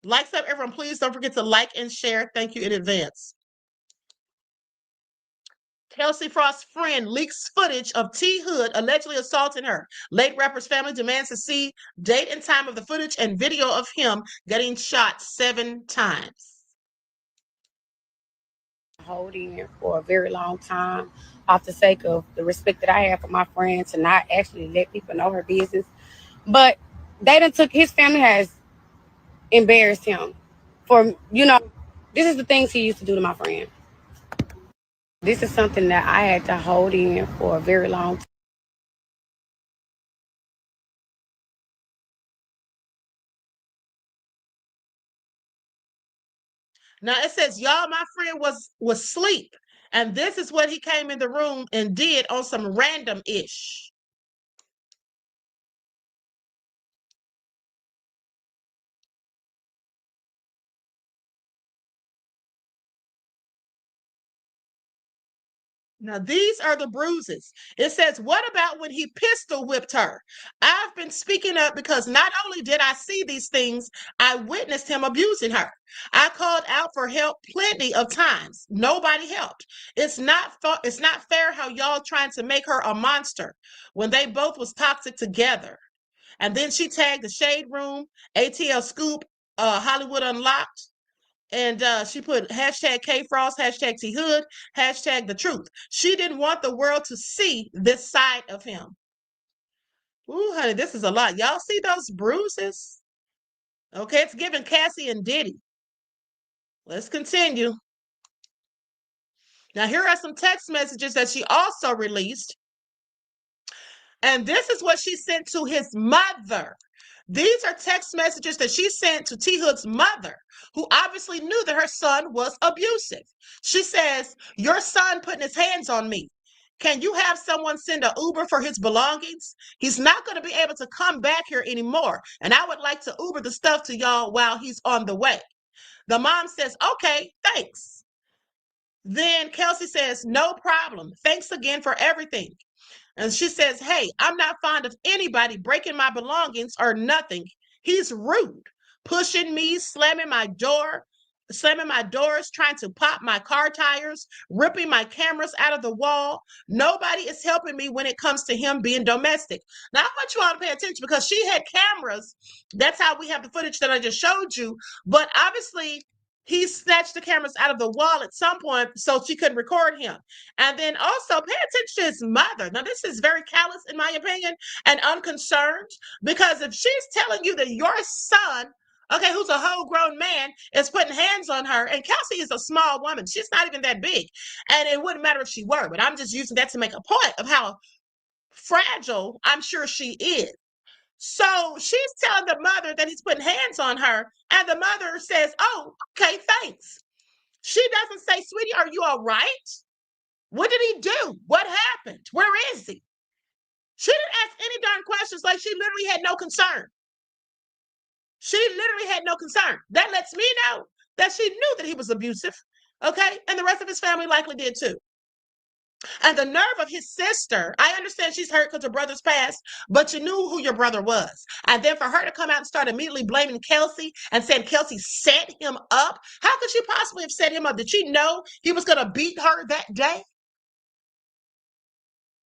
Likes up, everyone. Please don't forget to like and share. Thank you in advance. Kelsey Frost's friend leaks footage of T. Hood allegedly assaulting her. Late rapper's family demands to see date and time of the footage and video of him getting shot 7 times. Holding for a very long time off the sake of the respect that I have for my friend, to not actually let people know her business. But they done took, his family has embarrassed him for, this is the things he used to do to my friend. This is something that I had to hold in for a very long time. Now it says, y'all, my friend was asleep, and this is what he came in the room and did on some random-ish. Now, these are the bruises. It says, what about when he pistol whipped her? I've been speaking up because not only did I see these things, I witnessed him abusing her. I called out for help plenty of times. Nobody helped. It's not fair how y'all trying to make her a monster when they both was toxic together. And then she tagged the Shade Room, ATL Scoop, Hollywood Unlocked. And she put hashtag K-Frost, hashtag T-Hood, hashtag the truth. She didn't want the world to see this side of him. Ooh, honey, this is a lot. Y'all see those bruises? Okay, it's giving Cassie and Diddy. Let's continue. Now, here are some text messages that she also released. And this is what she sent to his mother. These are text messages that she sent to T. Hood's mother, who obviously knew that her son was abusive. She says, your son putting his hands on me. Can you have someone send an Uber for his belongings? He's not going to be able to come back here anymore. And I would like to Uber the stuff to y'all while he's on the way. The mom says, okay, thanks. Then Kelsey says, no problem. Thanks again for everything. And she says, hey, I'm not fond of anybody breaking my belongings or nothing. He's rude, pushing me, slamming my doors, trying to pop my car tires, ripping my cameras out of the wall. Nobody is helping me when it comes to him being domestic. Now, I want you all to pay attention because she had cameras. That's how we have the footage that I just showed you. But obviously, he snatched the cameras out of the wall at some point so she could record him. And then also pay attention to his mother. Now, this is very callous, in my opinion, and unconcerned, because if she's telling you that your son, okay, who's a whole grown man, is putting hands on her, and Kelsey is a small woman. She's not even that big. And it wouldn't matter if she were, but I'm just using that to make a point of how fragile I'm sure she is. So she's telling the mother that he's putting hands on her, and the mother says, oh, okay, thanks. She doesn't say, sweetie, are you all right? What did he do? What happened? Where is he? She didn't ask any darn questions. Like, she literally had no concern. She literally had no concern. That lets me know that she knew that he was abusive, okay? And the rest of his family likely did too. And the nerve of his sister, I understand she's hurt because her brother's passed, but you knew who your brother was. And then for her to come out and start immediately blaming Kelsey and saying Kelsey set him up. How could she possibly have set him up? Did she know he was going to beat her that day?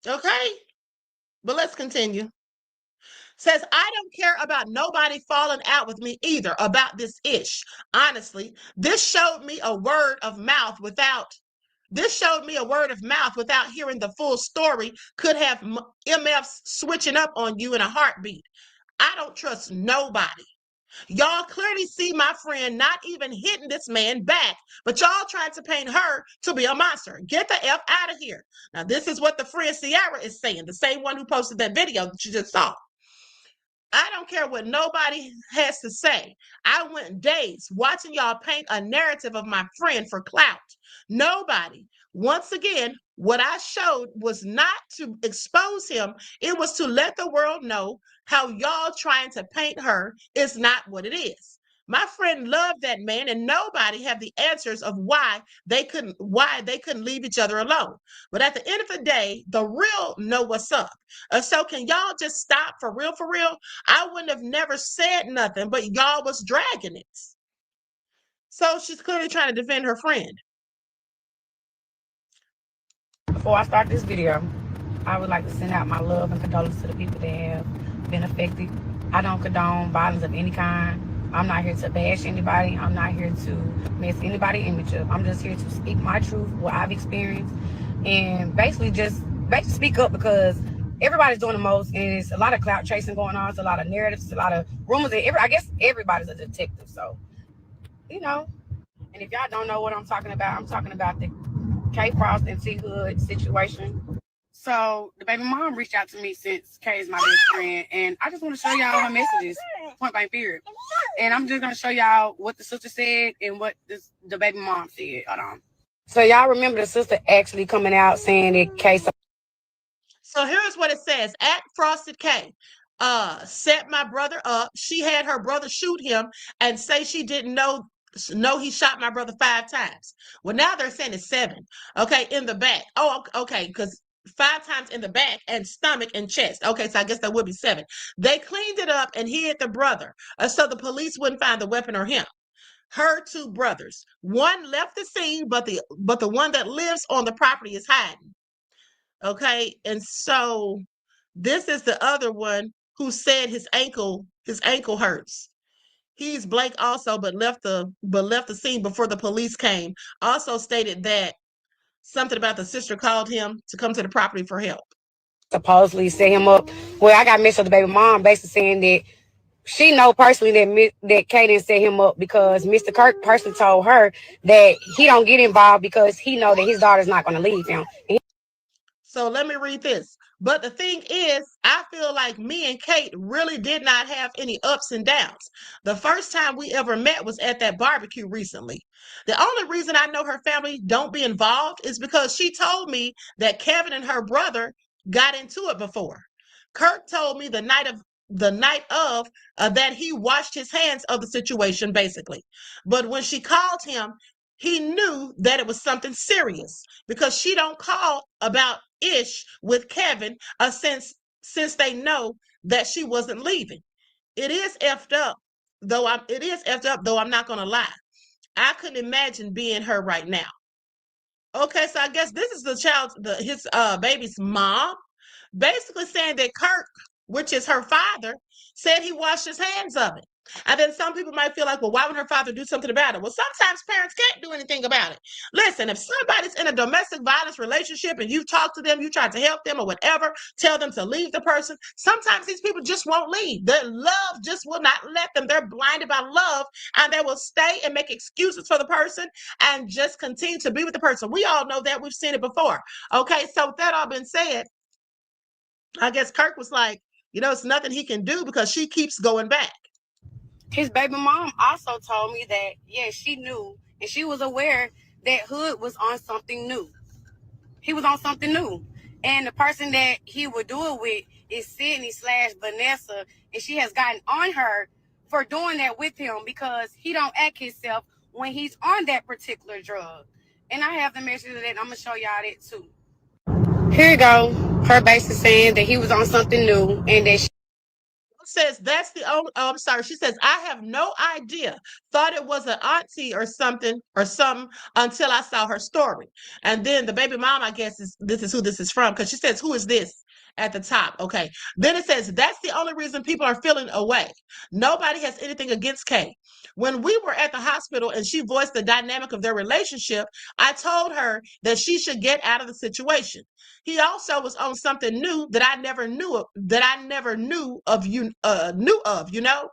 Okay, but let's continue. Says, I don't care about nobody falling out with me either about this ish. Honestly, this showed me a word of mouth without hearing the full story. Could have MFs switching up on you in a heartbeat. I don't trust nobody. Y'all clearly see my friend not even hitting this man back, but y'all trying to paint her to be a monster. Get the F out of here. Now, this is what the friend Sierra is saying, the same one who posted that video that you just saw. I don't care what nobody has to say. I went days watching y'all paint a narrative of my friend for clout. Nobody. Once again, what I showed was not to expose him. It was to let the world know how y'all trying to paint her is not what it is. My friend loved that man, and nobody have the answers of why they couldn't leave each other alone. But at the end of the day, the real know what's up. So can y'all just stop for real, for real? I wouldn't have never said nothing, but y'all was dragging it. So she's clearly trying to defend her friend. Before I start this video, I would like to send out my love and condolences to the people that have been affected. I don't condone violence of any kind. I'm not here to bash anybody. I'm not here to mess anybody's image up. I'm just here to speak my truth, what I've experienced, and basically speak up, because everybody's doing the most, and it's a lot of clout chasing going on. It's a lot of narratives, a lot of rumors. I guess everybody's a detective, so you know. And if y'all don't know what I'm talking about the K Frost and T Hood situation. So the baby mom reached out to me since Kay is my best friend, and I just want to show y'all her messages, point blank period. And I'm just gonna show y'all what the sister said and what the baby mom said. Hold on. So y'all remember the sister actually coming out saying that Kay. So here's what it says: at Frosted K, set my brother up. She had her brother shoot him and say she didn't know he shot my brother 5 times. Well, now they're saying it's 7. Okay, in the back. Oh, okay, because 5 times in the back and stomach and chest. Okay, so I guess that would be 7. They cleaned it up and hid the brother, so the police wouldn't find the weapon or him. Her 2 brothers. One left the scene, but the one that lives on the property is hiding. Okay, and so this is the other one who said his ankle hurts. He's blank also, but left the scene before the police came. Also stated that something about the sister called him to come to the property for help. Supposedly set him up. Well, I got messed with the baby mom basically saying that she know personally that Kay didn't set him up, because Mr. Kirk personally told her that he don't get involved because he know that his daughter's not going to leave him. So let me read this. But the thing is, I feel like me and Kate really did not have any ups and downs. The first time we ever met was at that barbecue recently. The only reason I know her family don't be involved is because she told me that Kevin and her brother got into it before. Kirk told me the night of that he washed his hands of the situation, basically. But when she called him, he knew that it was something serious, because she don't call about ish with Kevin since they know that she wasn't leaving. It is effed up, though. I'm not gonna lie. I couldn't imagine being her right now. Okay, so I guess this is his baby's mom, basically saying that Kirk, which is her father, said he washed his hands of it. And then some people might feel like, well, why would her father do something about it? Well, sometimes parents can't do anything about it. Listen, if somebody's in a domestic violence relationship and you've talked to them, you tried to help them or whatever, tell them to leave the person, sometimes these people just won't leave. Their love just will not let them. They're blinded by love, and they will stay and make excuses for the person and just continue to be with the person. We all know that. We've seen it before. Okay, so with that all been said, I guess Kirk was like, you know, it's nothing he can do because she keeps going back. His baby mom also told me that, yeah, she knew and she was aware that Hood was on something new. He was on something new. And the person that he would do it with is Sydney/Vanessa. And she has gotten on her for doing that with him because he don't act himself when he's on that particular drug. And I have the message of that. I'm going to show y'all that too. Here you go. Her basically saying that he was on something new and that says that's the only, I'm sorry. She says, I have no idea. Thought it was an auntie or something until I saw her story. And then the baby mom, I guess, this is who this is from, because she says, who is this at the top? Okay. Then it says, that's the only reason people are feeling away. Nobody has anything against Kay. When we were at the hospital and she voiced the dynamic of their relationship, I told her that she should get out of the situation. He also was on something new that I never knew of, you know.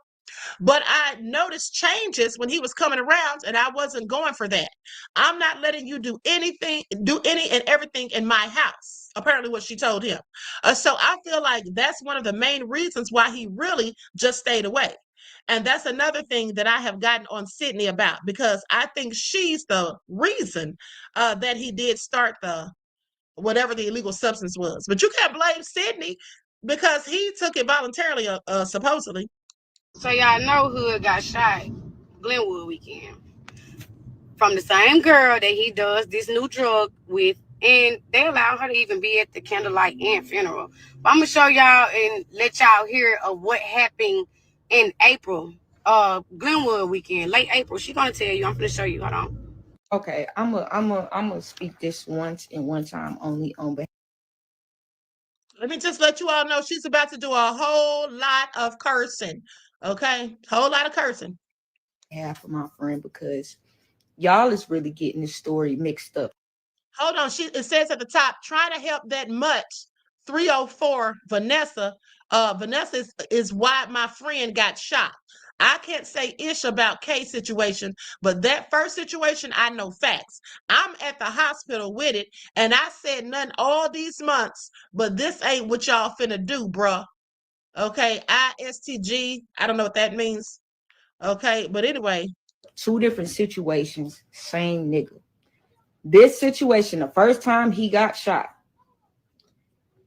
But I noticed changes when he was coming around, and I wasn't going for that. I'm not letting you do any and everything in my house. Apparently, what she told him. So I feel like that's one of the main reasons why he really just stayed away. And that's another thing that I have gotten on Sydney about, because I think she's the reason that he did start whatever the illegal substance was. But you can't blame Sydney because he took it voluntarily, supposedly. So y'all know Hood got shot Glenwood weekend from the same girl that he does this new drug with, and they allowed her to even be at the candlelight and funeral. But I'm gonna show y'all and let y'all hear of what happened in April, Glenwood weekend, late April. She gonna tell you. I'm gonna show you. Hold on. Okay, I'm gonna speak this once and one time only on behalf. Let me just let you all know she's about to do a whole lot of cursing. Okay, whole lot of cursing. Half of my friend, because y'all is really getting this story mixed up. Hold on, it says at the top, trying to help that much. 304 Vanessa. Vanessa is why my friend got shot. I can't say ish about Kay's situation, but that first situation, I know facts. I'm at the hospital with it, and I said nothing all these months, but this ain't what y'all finna do, bruh. Okay, ISTG, I don't know what that means. Okay, but anyway. Two different situations, same nigga. This situation, the first time he got shot,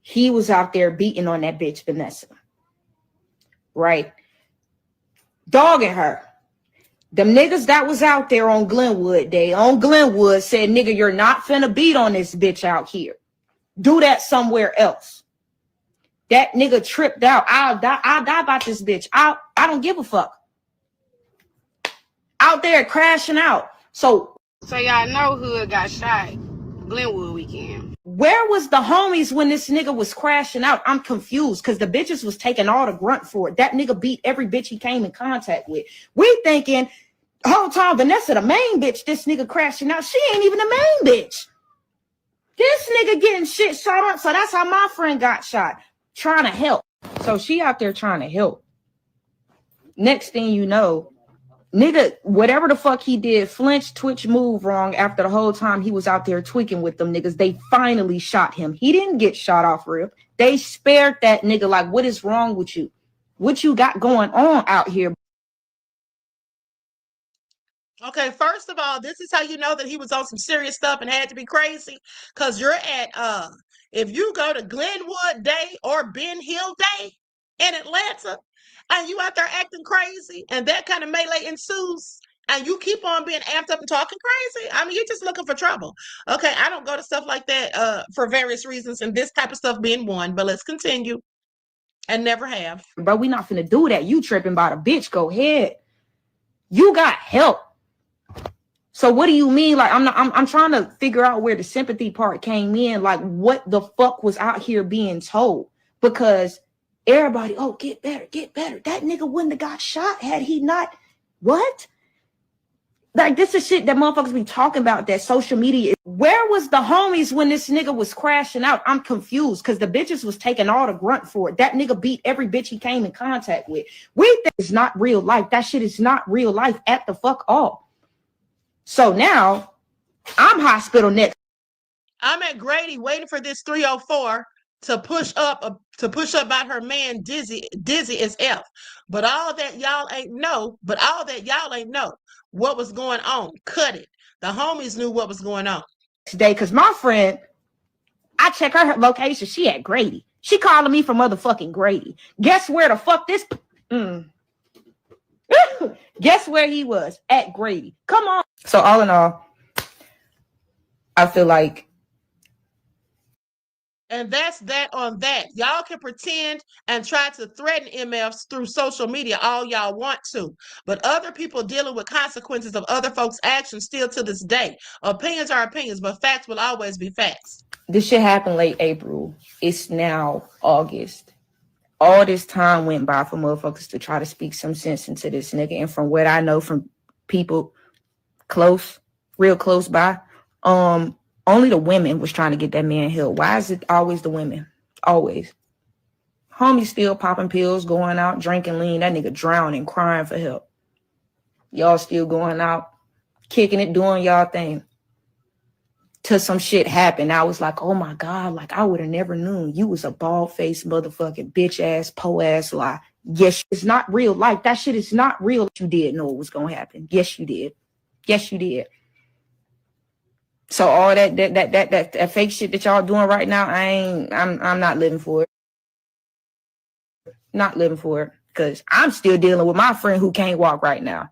he was out there beating on that bitch Vanessa. Right? Dogging her. Them niggas that was out there on Glenwood Day, on Glenwood, said, nigga, you're not finna beat on this bitch out here. Do that somewhere else. That nigga tripped out. I'll die about this bitch. I don't give a fuck. Out there crashing out. So y'all know Hood got shot Glenwood weekend. Where was the homies when this nigga was crashing out? I'm confused because the bitches was taking all the grunt for it. That nigga beat every bitch he came in contact with. We thinking whole time Vanessa the main bitch, this nigga crashing out. She ain't even the main bitch. This nigga getting shit shot up. So that's how my friend got shot. Trying to help. So she out there trying to help. Next thing you know, nigga, whatever the fuck he did, flinch, twitch, move wrong after the whole time he was out there tweaking with them niggas. They finally shot him. He didn't get shot off rip. They spared that nigga. Like, what is wrong with you? What you got going on out here? Okay, first of all, this is how you know that he was on some serious stuff and had to be crazy. Because you're at, if you go to Glenwood Day or Ben Hill Day in Atlanta, and you out there acting crazy, and that kind of melee ensues, and you keep on being amped up and talking crazy, I mean, you're just looking for trouble. Okay, I don't go to stuff like that for various reasons, and this type of stuff being one, but let's continue. And never have. Bro, we not finna do that. You tripping about a bitch, go ahead. You got help. So what do you mean? Like, I'm trying to figure out where the sympathy part came in. Like, what the fuck was out here being told? Because everybody, oh, get better, get better. That nigga wouldn't have got shot had he not. What? Like, this is shit that motherfuckers be talking about, that social media. Where was the homies when this nigga was crashing out? I'm confused because the bitches was taking all the grunt for it. That nigga beat every bitch he came in contact with. We think it's not real life. That shit is not real life at the fuck all. So now I'm hospital next. I'm at Grady waiting for this 304 to push up about her man Dizzy as F. But all that y'all ain't know, what was going on. Cut it. The homies knew what was going on. Today, because my friend, I check her location. She at Grady. She calling me from motherfucking Grady. Guess where the fuck this? Guess where he was? At Grady. Come on. So all in all, I feel like. And that's that on that. Y'all can pretend and try to threaten MFs through social media all y'all want to. But other people dealing with consequences of other folks' actions still to this day. Opinions are opinions, but facts will always be facts. This shit happened late April. It's now August. All this time went by for motherfuckers to try to speak some sense into this nigga. And from what I know from people close, real close by, only the women was trying to get that man healed. Why is it always the women? Always. Homie still popping pills, going out, drinking lean. That nigga drowning, crying for help. Y'all still going out, kicking it, doing y'all thing. Till some shit happened. I was like, oh my God, like I would have never known you was a bald-faced motherfucking bitch-ass, po-ass lie. Yes, it's not real life. That shit is not real. You did know it was going to happen. Yes, you did. Yes, you did. So all that fake shit that y'all doing right now, I'm not living for it. Not living for it. Because I'm still dealing with my friend who can't walk right now.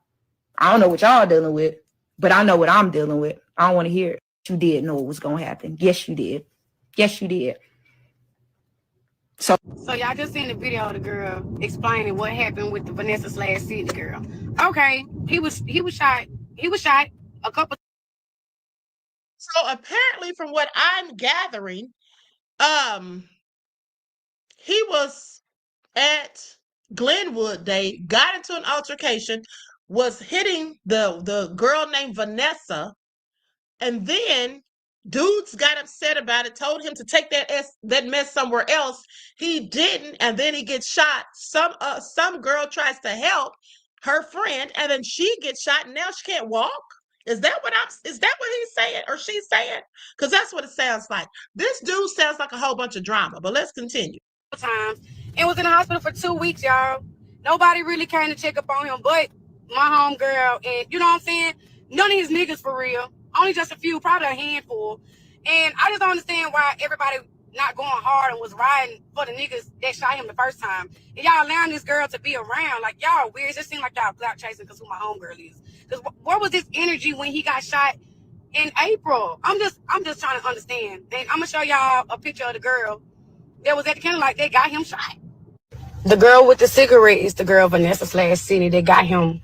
I don't know what y'all dealing with, but I know what I'm dealing with. I don't want to hear it. You did know it was going to happen. Yes, you did. Yes, you did. So y'all just seen the video of the girl explaining what happened with the Vanessa/Sydney girl. Okay, he was shot. He was shot a couple. So apparently, from what I'm gathering, he was at Glenwood. They got into an altercation, was hitting the girl named Vanessa, and then dudes got upset about it, told him to take that mess somewhere else. He didn't, and then he gets shot. Some girl tries to help her friend, and then she gets shot, and now she can't walk. Is that what he's saying or she's saying? Because that's what it sounds like. This dude sounds like a whole bunch of drama, but let's continue. Times and was in the hospital for 2 weeks, y'all. Nobody really came to check up on him, but my home girl, and you know what I'm saying? None of his niggas for real. Only just a few, probably a handful. And I just don't understand why everybody not going hard and was riding for the niggas that shot him the first time. And y'all allowing this girl to be around. Like, y'all weird. It just seems like y'all clout chasing because who my homegirl is. Because where was this energy when he got shot in April? I'm just trying to understand. And I'm going to show y'all a picture of the girl that was at the candlelight. They got him shot. The girl with the cigarette is the girl Vanessa/Sydney that got him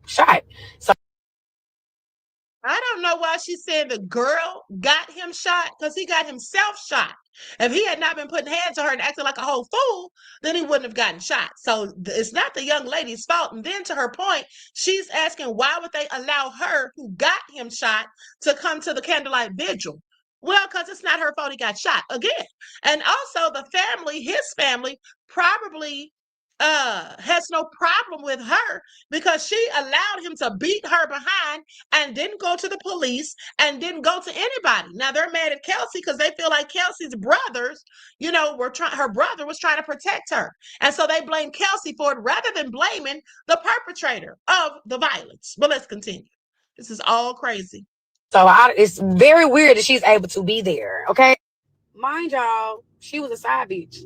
shot. So I don't know why she said the girl got him shot, because he got himself shot. If he had not been putting hands on her and acting like a whole fool, then he wouldn't have gotten shot. So it's not the young lady's fault. And then to her point, she's asking why would they allow her who got him shot to come to the candlelight vigil? Well, because it's not her fault he got shot again. And also the family, his family, probably has no problem with her because she allowed him to beat her behind and didn't go to the police and didn't go to anybody. Now they're mad at Kelsey because they feel like Kelsey's brothers, her brother was trying to protect her. And so they blame Kelsey for it rather than blaming the perpetrator of the violence. But let's continue. This is all crazy. So it's very weird that she's able to be there, okay? Mind y'all, she was a side bitch.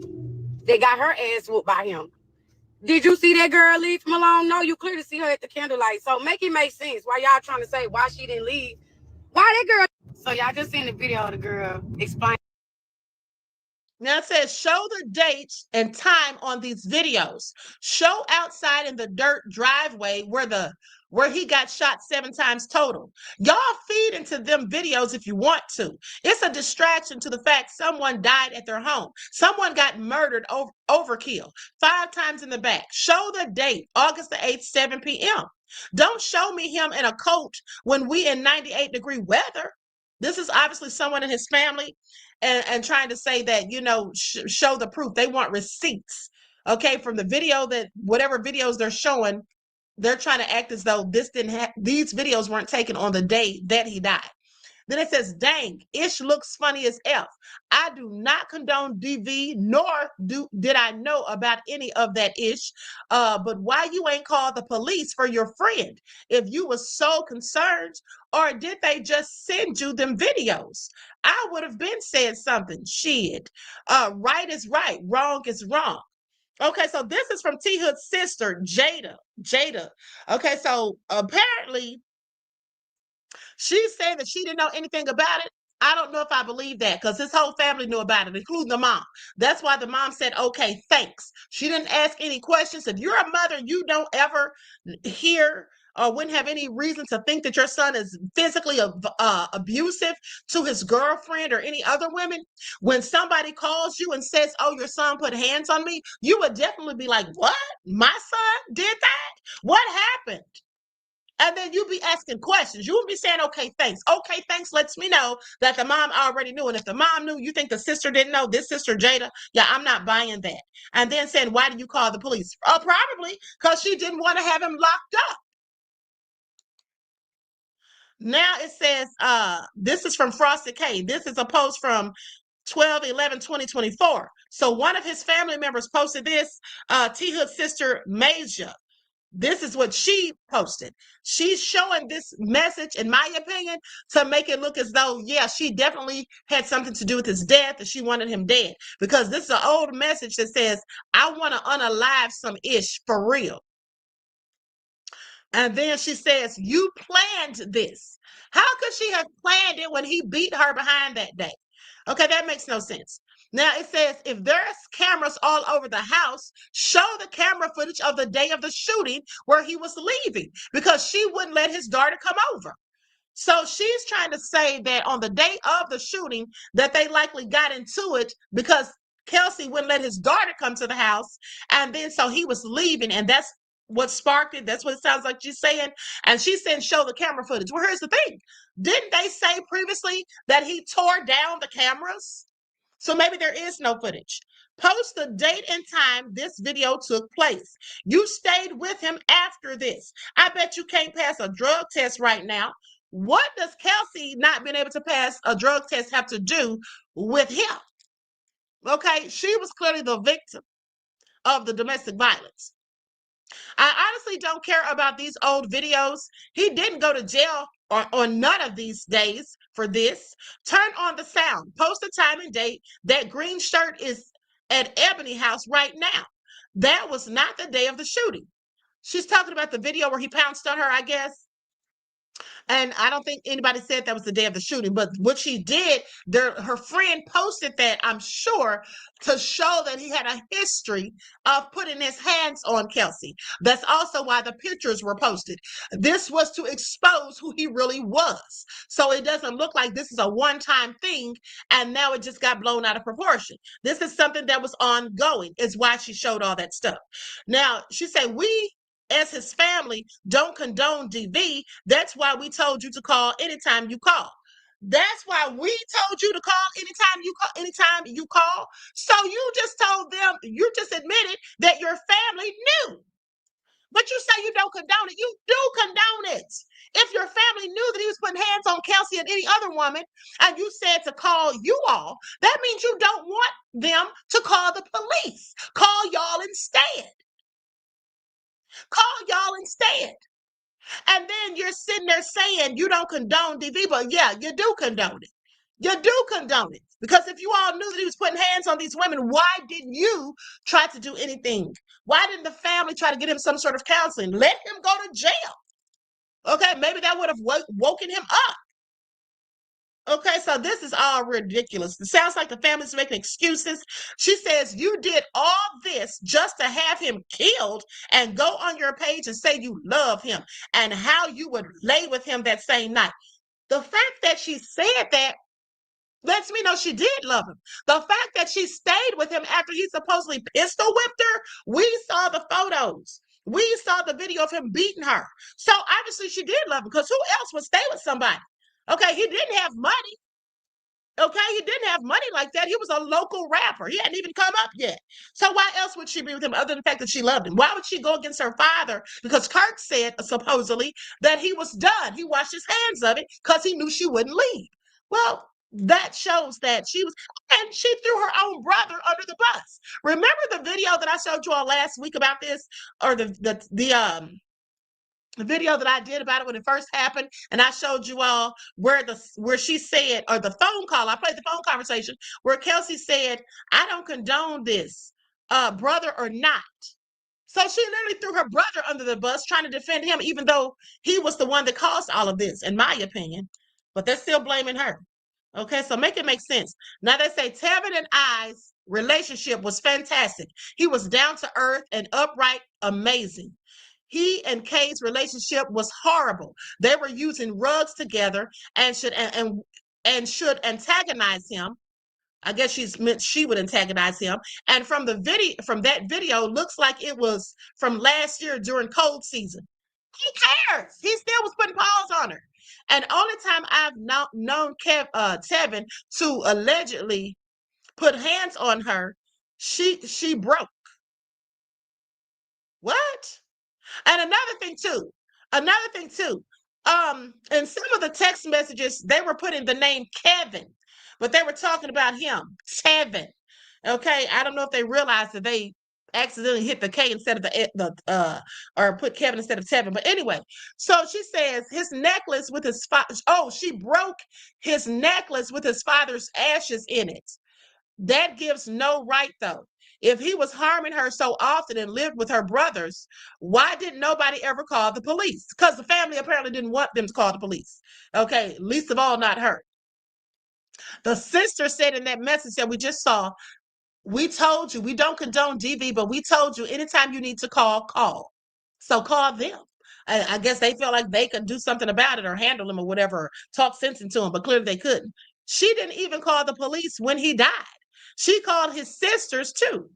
They got her ass whooped by him. Did you see that girl leave from alone? No, you clearly see her at the candlelight. So make it make sense why y'all trying to say why she didn't leave. Why that girl? So y'all just seen the video of the girl explain. Now it says, show the dates and time on these videos. Show outside in the dirt driveway where he got shot 7 times total. Y'all feed into them videos if you want to. It's a distraction to the fact someone died at their home. Someone got murdered, overkill, 5 times in the back. Show the date, August the 8th, 7 p.m. Don't show me him in a coat when we in 98-degree weather. This is obviously someone in his family and trying to say that, show the proof. They want receipts, okay, from the video, that whatever videos they're showing, they're trying to act as though these videos weren't taken on the day that he died. Then it says, dang, Ish looks funny as F. I do not condone DV, nor did I know about any of that Ish. But why you ain't called the police for your friend if you was so concerned? Or did they just send you them videos? I would have been said something. Shit. Right is right. Wrong is wrong. Okay, so this is from T Hood's sister, Jada. Okay, so apparently she's saying that she didn't know anything about it. I don't know if I believe that because his whole family knew about it, including the mom. That's why the mom said, okay, thanks. She didn't ask any questions. If you're a mother, you don't ever hear or wouldn't have any reason to think that your son is physically abusive to his girlfriend or any other women. When somebody calls you and says, oh, your son put hands on me, you would definitely be like, what? My son did that? What happened? And then you'd be asking questions. You would be saying, okay, thanks. Okay, thanks lets me know that the mom already knew. And if the mom knew, you think the sister didn't know, this sister Jada, yeah, I'm not buying that. And then saying, why did you call the police? Probably because she didn't want to have him locked up. Now it says, this is from Frosted K. This is a post from 12/11/2024. So one of his family members posted this, T Hood's sister, Maja. This is what she posted. She's showing this message, in my opinion, to make it look as though, yeah, she definitely had something to do with his death and she wanted him dead. Because this is an old message that says, I want to unalive some Ish for real. And then she says, you planned this. How could she have planned it when he beat her behind that day? Okay, that makes no sense. Now it says, if there's cameras all over the house, show the camera footage of the day of the shooting where he was leaving, because she wouldn't let his daughter come over. So she's trying to say that on the day of the shooting, that they likely got into it because Kelsey wouldn't let his daughter come to the house. And then so he was leaving, and that's what sparked it. That's what it sounds like she's saying. And she's saying, show the camera footage. Well, here's the thing. Didn't they say previously that he tore down the cameras? So maybe there is no footage. Post the date and time this video took place. You stayed with him after this. I bet you can't pass a drug test right now. What does Kelsey not being able to pass a drug test have to do with him? Okay, she was clearly the victim of the domestic violence. I honestly don't care about these old videos. He didn't go to jail on none of these days for this. Turn on the sound. Post the time and date. That green shirt is at Ebony House right now. That was not the day of the shooting. She's talking about the video where he pounced on her, I guess. And I don't think anybody said that was the day of the shooting, but what she did, her friend posted that, I'm sure, to show that he had a history of putting his hands on Kelsey. That's also why the pictures were posted. This was to expose who he really was. So it doesn't look like this is a one-time thing and now it just got blown out of proportion. This is something that was ongoing. It's why she showed all that stuff. Now, she said, we as his family don't condone DV. That's why we told you to call anytime you call. That's why we told you to call anytime you call. So you just told them, you just admitted that your family knew. But you say you don't condone it. You do condone it. If your family knew that he was putting hands on Kelsey and any other woman, and you said to call you all, that means you don't want them to call the police. Call y'all instead. Call y'all instead. And then you're sitting there saying you don't condone DV, but yeah, you do condone it. You do condone it. Because if you all knew that he was putting hands on these women, why didn't you try to do anything? Why didn't the family try to get him some sort of counseling? Let him go to jail. Okay, maybe that would have woken him up. Okay, so this is all ridiculous. It sounds like the family's making excuses. She says you did all this just to have him killed and go on your page and say you love him and how you would lay with him that same night. The fact that she said that lets me know she did love him. The fact that she stayed with him after he supposedly pistol whipped her, we saw the photos. We saw the video of him beating her. So obviously she did love him, because who else would stay with somebody? Okay, he didn't have money. Okay, he didn't have money like that. He was a local rapper. He hadn't even come up yet. So why else would she be with him other than the fact that she loved him? Why would she go against her father? Because Kirk said, supposedly, that he was done. He washed his hands of it because he knew she wouldn't leave. Well, that shows that she was, and she threw her own brother under the bus. Remember the video that I showed you all last week about this, or the video that I did about it when it first happened, and I showed you all where she said, or the phone call, I played the phone conversation where Kelsey said, I don't condone this, brother or not. So she literally threw her brother under the bus trying to defend him, even though he was the one that caused all of this, in my opinion. But they're still blaming her. Okay, so make it make sense. Now they say Tevin and I's relationship was fantastic. He was down to earth and upright, amazing. He and Kay's relationship was horrible. They were using rugs together and should antagonize him. I guess she's meant she would antagonize him. And from that video, looks like it was from last year during cold season. Who cares? He still was putting paws on her. And only time I've known Tevin to allegedly put hands on her, she broke. What? And another thing too, in some of the text messages, they were putting the name Kevin, but they were talking about him, Tevin. Okay, I don't know if they realized that they accidentally hit the K instead of or put Kevin instead of Tevin. But anyway, so she says his necklace with his she broke his necklace with his father's ashes in it. That gives no right, though. If he was harming her so often and lived with her brothers, why didn't nobody ever call the police? Because the family apparently didn't want them to call the police. Okay, least of all, not her. The sister said in that message that we just saw, we told you, we don't condone DV, but we told you anytime you need to call. So call them. I guess they feel like they could do something about it or handle him or whatever, or talk sense into him, but clearly they couldn't. She didn't even call the police when he died. She called his sisters too.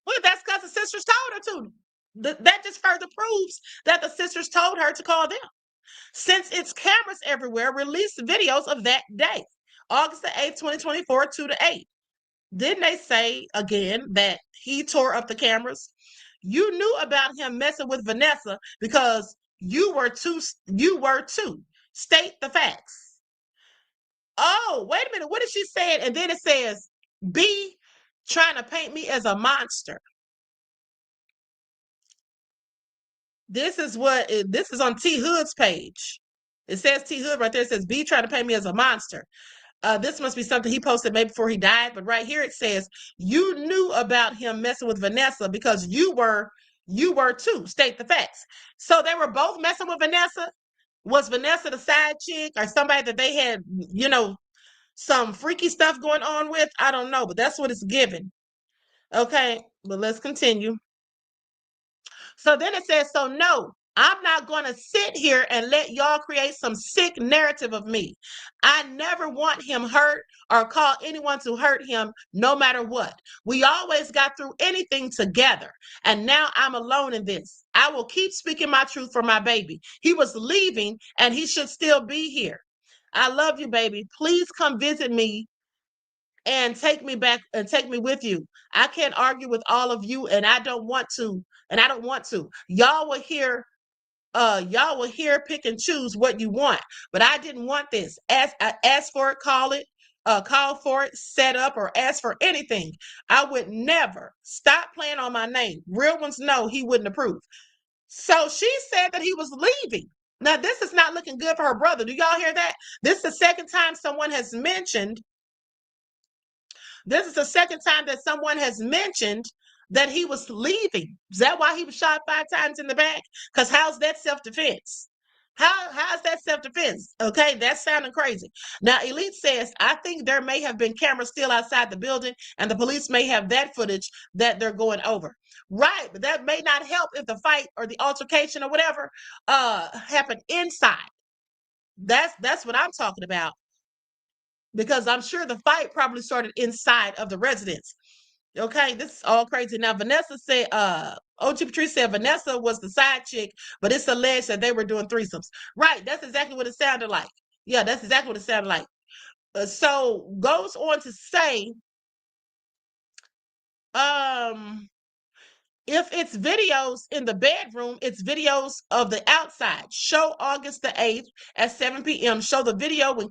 Well, that's because the sisters told her to. That just further proves that the sisters told her to call them. Since it's cameras everywhere, release videos of that day, August the 8th, 2024, 2 to 8. Didn't they say again that he tore up the cameras? You knew about him messing with Vanessa because you were too. State the facts. Oh, wait a minute. What did she say? And then it says, B trying to paint me as a monster. This is on T Hood's page. It says T Hood right there. It says B trying to paint me as a monster. This must be something he posted maybe before he died. But right here it says, you knew about him messing with Vanessa because you were too. State the facts. So they were both messing with Vanessa. Was Vanessa the side chick or somebody that they had, some freaky stuff going on with? I don't know, but that's what it's given. Okay, but let's continue. So then it says, so no, I'm not going to sit here and let y'all create some sick narrative of me. I never want him hurt or call anyone to hurt him, no matter what. We always got through anything together. And now I'm alone in this. I will keep speaking my truth for my baby. He was leaving and he should still be here. I love you, baby. Please come visit me and take me back and take me with you. I can't argue with all of you, and I don't want to. Y'all will hear, pick and choose what you want. But I didn't want this. Ask for it, call for it, set up, or ask for anything. I would never. Stop playing on my name. Real ones know he wouldn't approve. So she said that he was leaving. Now, this is not looking good for her brother. Do y'all hear that? This is the second time someone has mentioned that he was leaving. Is that why he was shot 5 times in the back? Because how's that self-defense? How's that self-defense? Okay, that's sounding crazy. Now, Elite says, I think there may have been cameras still outside the building, and the police may have that footage that they're going over. Right, but that may not help if the fight or the altercation or whatever happened inside. That's what I'm talking about. Because I'm sure the fight probably started inside of the residence. Okay, this is all crazy. Now, Vanessa said, OG Patrice said Vanessa was the side chick, but it's alleged that they were doing threesomes. Right, that's exactly what it sounded like. Yeah, that's exactly what it sounded like. So goes on to say, if it's videos in the bedroom, it's videos of the outside. Show August the 8th at 7 p.m. Show the video when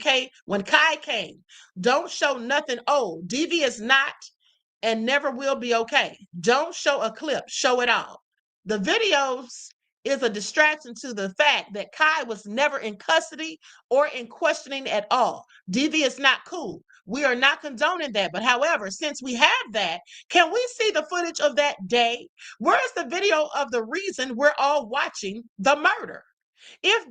Kai came. Don't show nothing old. DV is not and never will be okay. Don't show a clip. Show it all. The videos is a distraction to the fact that Kai was never in custody or in questioning at all. DV is not cool. We are not condoning that. But however, since we have that, can we see the footage of that day? Where's the video of the reason we're all watching the murder? If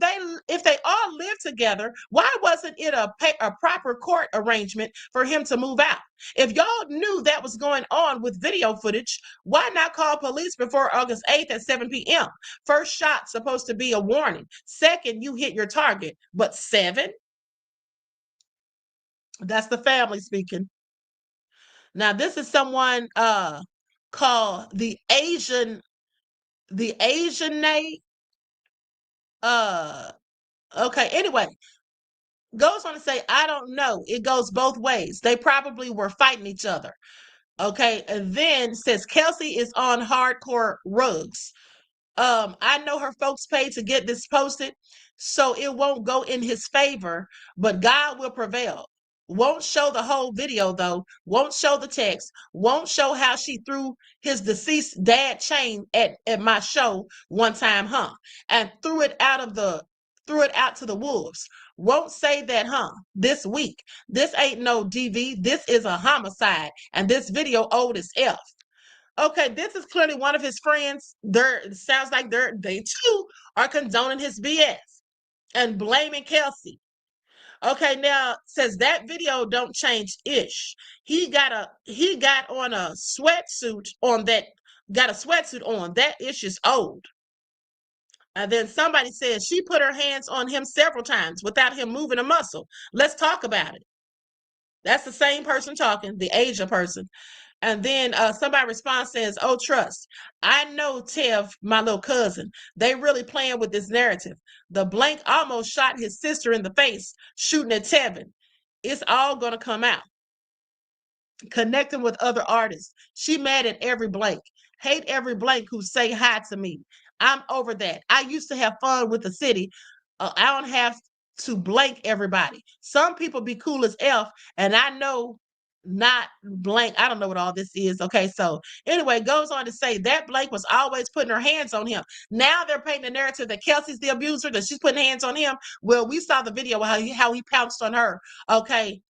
they all live together, why wasn't it a proper court arrangement for him to move out? If y'all knew that was going on with video footage, why not call police before August 8th at 7 p.m.? First shot supposed to be a warning. Second, you hit your target. But 7? That's the family speaking. Now, this is someone called the Asian Nate. Okay, anyway. Goes on to say, I don't know. It goes both ways. They probably were fighting each other. Okay. And then says Kelsey is on hardcore rugs. I know her folks paid to get this posted, so it won't go in his favor, but God will prevail. Won't show the whole video though. Won't show the text. Won't show how she threw his deceased dad chain at my show one time, and threw it out to the wolves. Won't say that, this week. This ain't no DV. This is a homicide, and this video old as F. Okay, this is clearly one of his friends. It sounds like they too are condoning his BS and blaming Kelsey. Okay, now says that video don't change ish. He got on a sweatsuit on that. Got a sweatsuit on. That ish is old. And then somebody says she put her hands on him several times without him moving a muscle. Let's talk about it. That's the same person talking, the Asia person. And then somebody responds, says, oh, trust. I know Tev, my little cousin. They really playing with this narrative. The blank almost shot his sister in the face, shooting at Tevin. It's all going to come out. Connecting with other artists. She mad at every blank. Hate every blank who say hi to me. I'm over that. I used to have fun with the city. I don't have to blank everybody. Some people be cool as F, and I know not blank. I don't know what all this is. Okay, so anyway, goes on to say that blank was always putting her hands on him. Now they're painting the narrative that Kelsey's the abuser, that she's putting hands on him. Well, we saw the video how he pounced on her. Okay,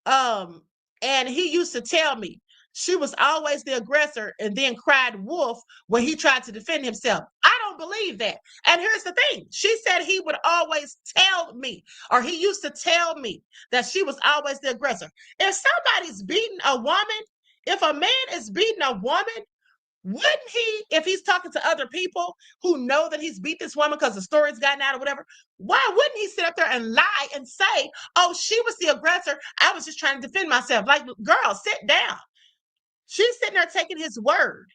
and he used to tell me she was always the aggressor and then cried wolf when he tried to defend himself. I don't believe that. And here's the thing. She said he would always tell me, or he used to tell me that she was always the aggressor. If somebody's beating a woman, if a man is beating a woman, wouldn't he, if he's talking to other people who know that he's beat this woman because the story's gotten out or whatever, why wouldn't he sit up there and lie and say, oh, she was the aggressor, I was just trying to defend myself? Like, girl, sit down. She's sitting there taking his word.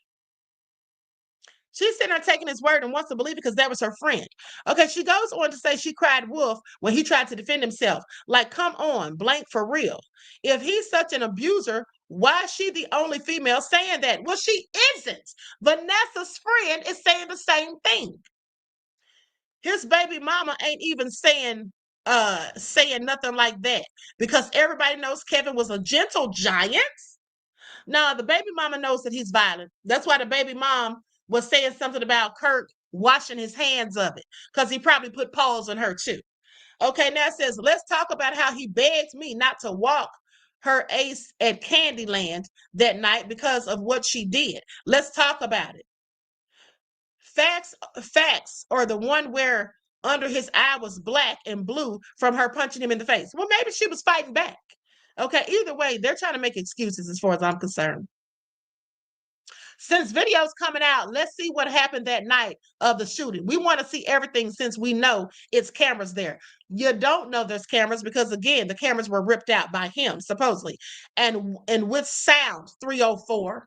She's sitting there taking his word and wants to believe it because that was her friend. Okay, she goes on to say she cried wolf when he tried to defend himself. Like, come on, blank for real. If he's such an abuser, why is she the only female saying that? Well, she isn't. Vanessa's friend is saying the same thing. His baby mama ain't even saying nothing like that because everybody knows Kevin was a gentle giant. Now, the baby mama knows that he's violent. That's why the baby mom was saying something about Kirk washing his hands of it because he probably put paws on her too. Okay, now it says, let's talk about how he begged me not to walk her ace at Candyland that night because of what she did. Let's talk about it. Facts are the one where under his eye was black and blue from her punching him in the face. Well, maybe she was fighting back. Okay, either way, they're trying to make excuses as far as I'm concerned. Since video's coming out, let's see what happened that night of the shooting. We want to see everything since we know it's cameras there. You don't know there's cameras because, again, the cameras were ripped out by him, supposedly. And with sound, 304.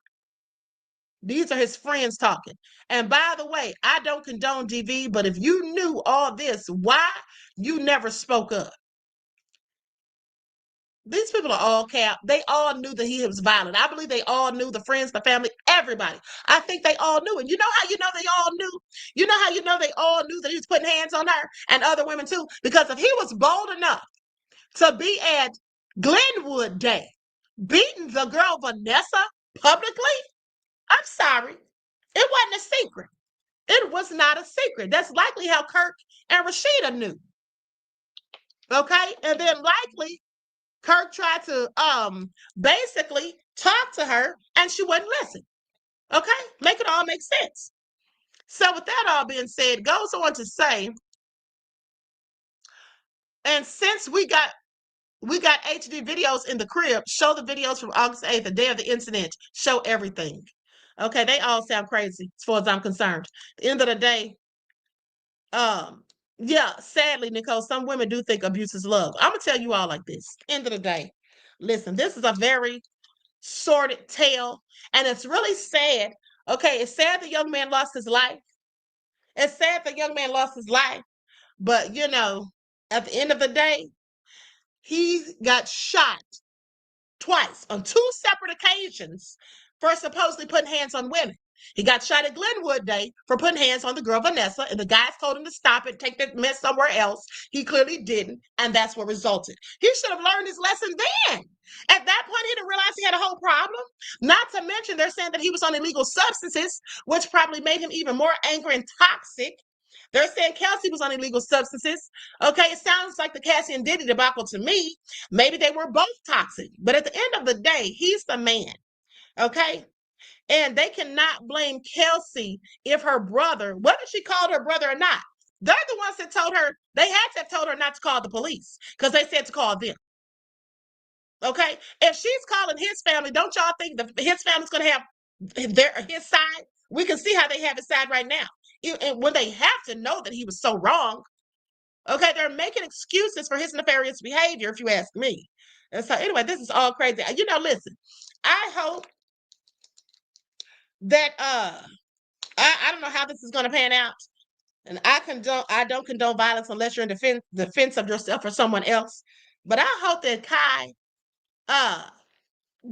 These are his friends talking. And by the way, I don't condone DV, but if you knew all this, why you never spoke up? These people are all cap. They all knew that he was violent. I believe they all knew, the friends, the family, everybody. I think they all knew. And you know how you know they all knew? You know how you know they all knew that he was putting hands on her and other women too? Because if he was bold enough to be at Glenwood Day beating the girl Vanessa publicly, I'm sorry. It wasn't a secret. It was not a secret. That's likely how Kirk and Rashida knew. Okay? And then likely Kirk tried to basically talk to her and she wouldn't listen. Okay? Make it all make sense. So with that all being said, goes on to say, and since we got HD videos in the crib, show the videos from August 8th, the day of the incident, show everything. Okay, they all sound crazy as far as I'm concerned. At the end of the day, yeah, sadly, Nicole, some women do think abuse is love. I'm gonna tell you all like this. End of the day, listen, this is a very sordid tale, and it's really sad. Okay, it's sad the young man lost his life. It's sad the young man lost his life, but you know, at the end of the day, he got shot twice on 2 separate occasions for supposedly putting hands on women. He got shot at Glenwood Day for putting hands on the girl Vanessa, and the guys told him to stop it, take that mess somewhere else. He clearly didn't, and that's what resulted. He should have learned his lesson then. At that point, he didn't realize he had a whole problem. Not to mention, they're saying that he was on illegal substances, which probably made him even more angry and toxic. They're saying Kelsey was on illegal substances. Okay, it sounds like the Cassie and Diddy debacle to me. Maybe they were both toxic, but at the end of the day, he's the man. Okay. And they cannot blame Kelsey if her brother, whether she called her brother or not, they're the ones that told her, they had to have told her not to call the police because they said to call them. Okay? If she's calling his family, don't y'all think that his family's going to have his side? We can see how they have his side right now. And when they have to know that he was so wrong, okay, they're making excuses for his nefarious behavior, if you ask me. And so anyway, this is all crazy. You know, listen, I hope that I don't know how this is going to pan out, and I don't condone violence unless you're in defense of yourself or someone else. But I hope that Kai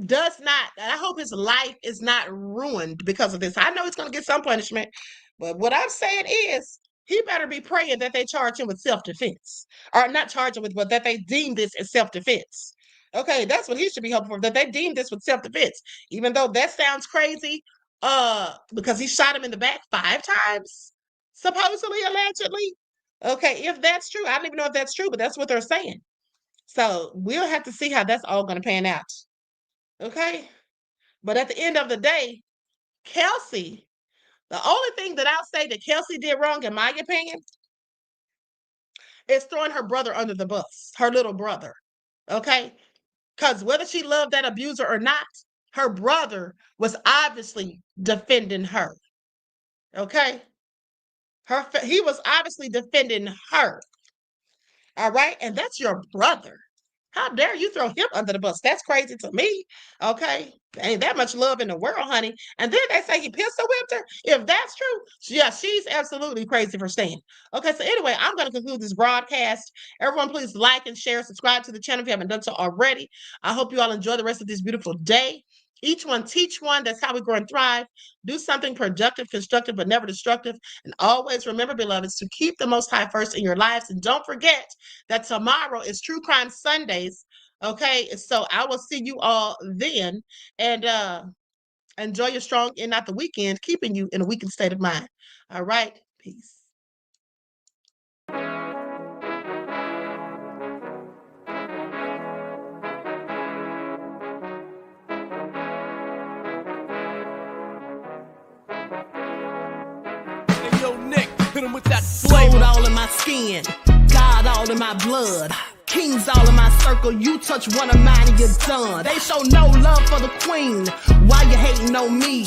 does not. I hope his life is not ruined because of this. I know he's going to get some punishment, but what I'm saying is he better be praying that they charge him with self-defense, or not charge him with, but that they deem this as self-defense. Okay, that's what he should be hoping for, that they deem this with self-defense, even though that sounds crazy. Because he shot him in the back 5 times, supposedly, allegedly. Okay, if that's true, I don't even know if that's true, but that's what they're saying. So we'll have to see how that's all going to pan out. Okay, but at the end of the day, Kelsey, the only thing that I'll say that Kelsey did wrong, in my opinion, is throwing her brother under the bus, her little brother. Okay, because whether she loved that abuser or not, her brother was obviously defending her. Okay? He was obviously defending her. All right? And that's your brother. How dare you throw him under the bus? That's crazy to me. Okay? Ain't that much love in the world, honey. And then they say he pistol whipped her. If that's true, yeah, she's absolutely crazy for staying. Okay, so anyway, I'm going to conclude this broadcast. Everyone, please like and share, subscribe to the channel if you haven't done so already. I hope you all enjoy the rest of this beautiful day. Each one teach one. That's how we grow and thrive. Do something productive, constructive, but never destructive. And always remember, beloveds, to keep the Most High first in your lives. And don't forget that tomorrow is True Crime Sundays. Okay, so I will see you all then. And enjoy your strong and not the weekend, keeping you in a weakened state of mind. All right, peace. With that gold all in my skin, God all in my blood, kings all in my circle. You touch one of mine and you're done. They show no love for the queen. Why you hating on me?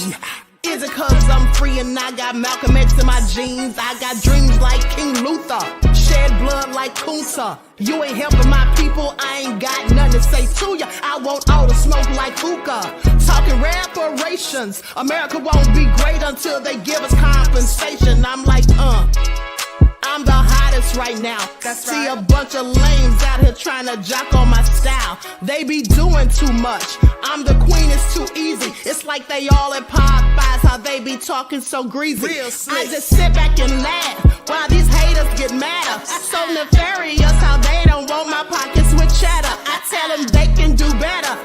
Is it cause I'm free and I got Malcolm X in my jeans? I got dreams like King Luther, shed blood like Kunta. You ain't helping my people, I ain't got nothing to say to ya. I want all the smoke like hookah. Talking reparations, America won't be great until they give us compensation. I'm like, I'm the hottest right now. See a bunch of lames out here trying to jock on my style. They be doing too much. I'm the queen, it's too easy. It's like they all at Popeyes, how they be talking so greasy. I just sit back and laugh while these haters get madder. So nefarious how they don't want my pockets with cheddar. I tell them they can do better.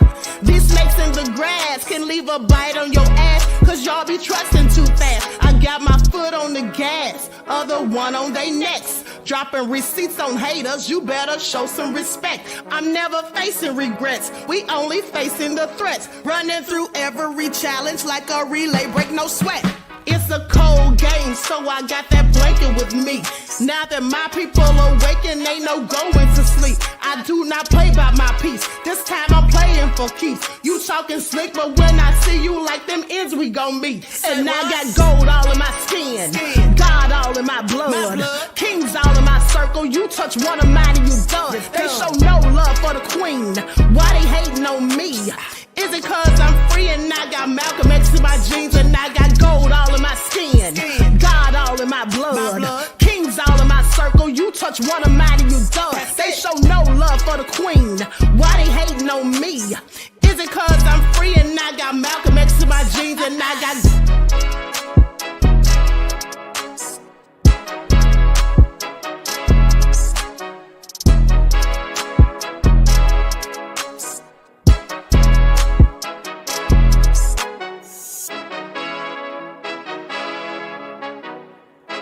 These snakes in the grass can leave a bite on your ass, cause y'all be trusting too fast. I got my foot on the gas, other one on they necks. Dropping receipts on haters, you better show some respect. I'm never facing regrets, we only facing the threats. Running through every challenge like a relay, break no sweat. It's a cold game, so I got that blanket with me. Now that my people awaken, ain't no going to sleep. I do not play by my piece, this time I'm playing for keeps. You talking slick, but when I see you like them ends, we gon' meet. And I got gold all in my skin, God all in my blood, kings all in my circle. You touch one of mine and you done. They show no love for the queen, why they hating on me? Is it cause I'm free and I got Malcolm X in my jeans and I got gold all in my skin, God all in my blood, kings all in my circle. You touch one of mine and you done. They show no love for the queen, why they hating on me? Is it cause I'm free and I got Malcolm X in my jeans and I got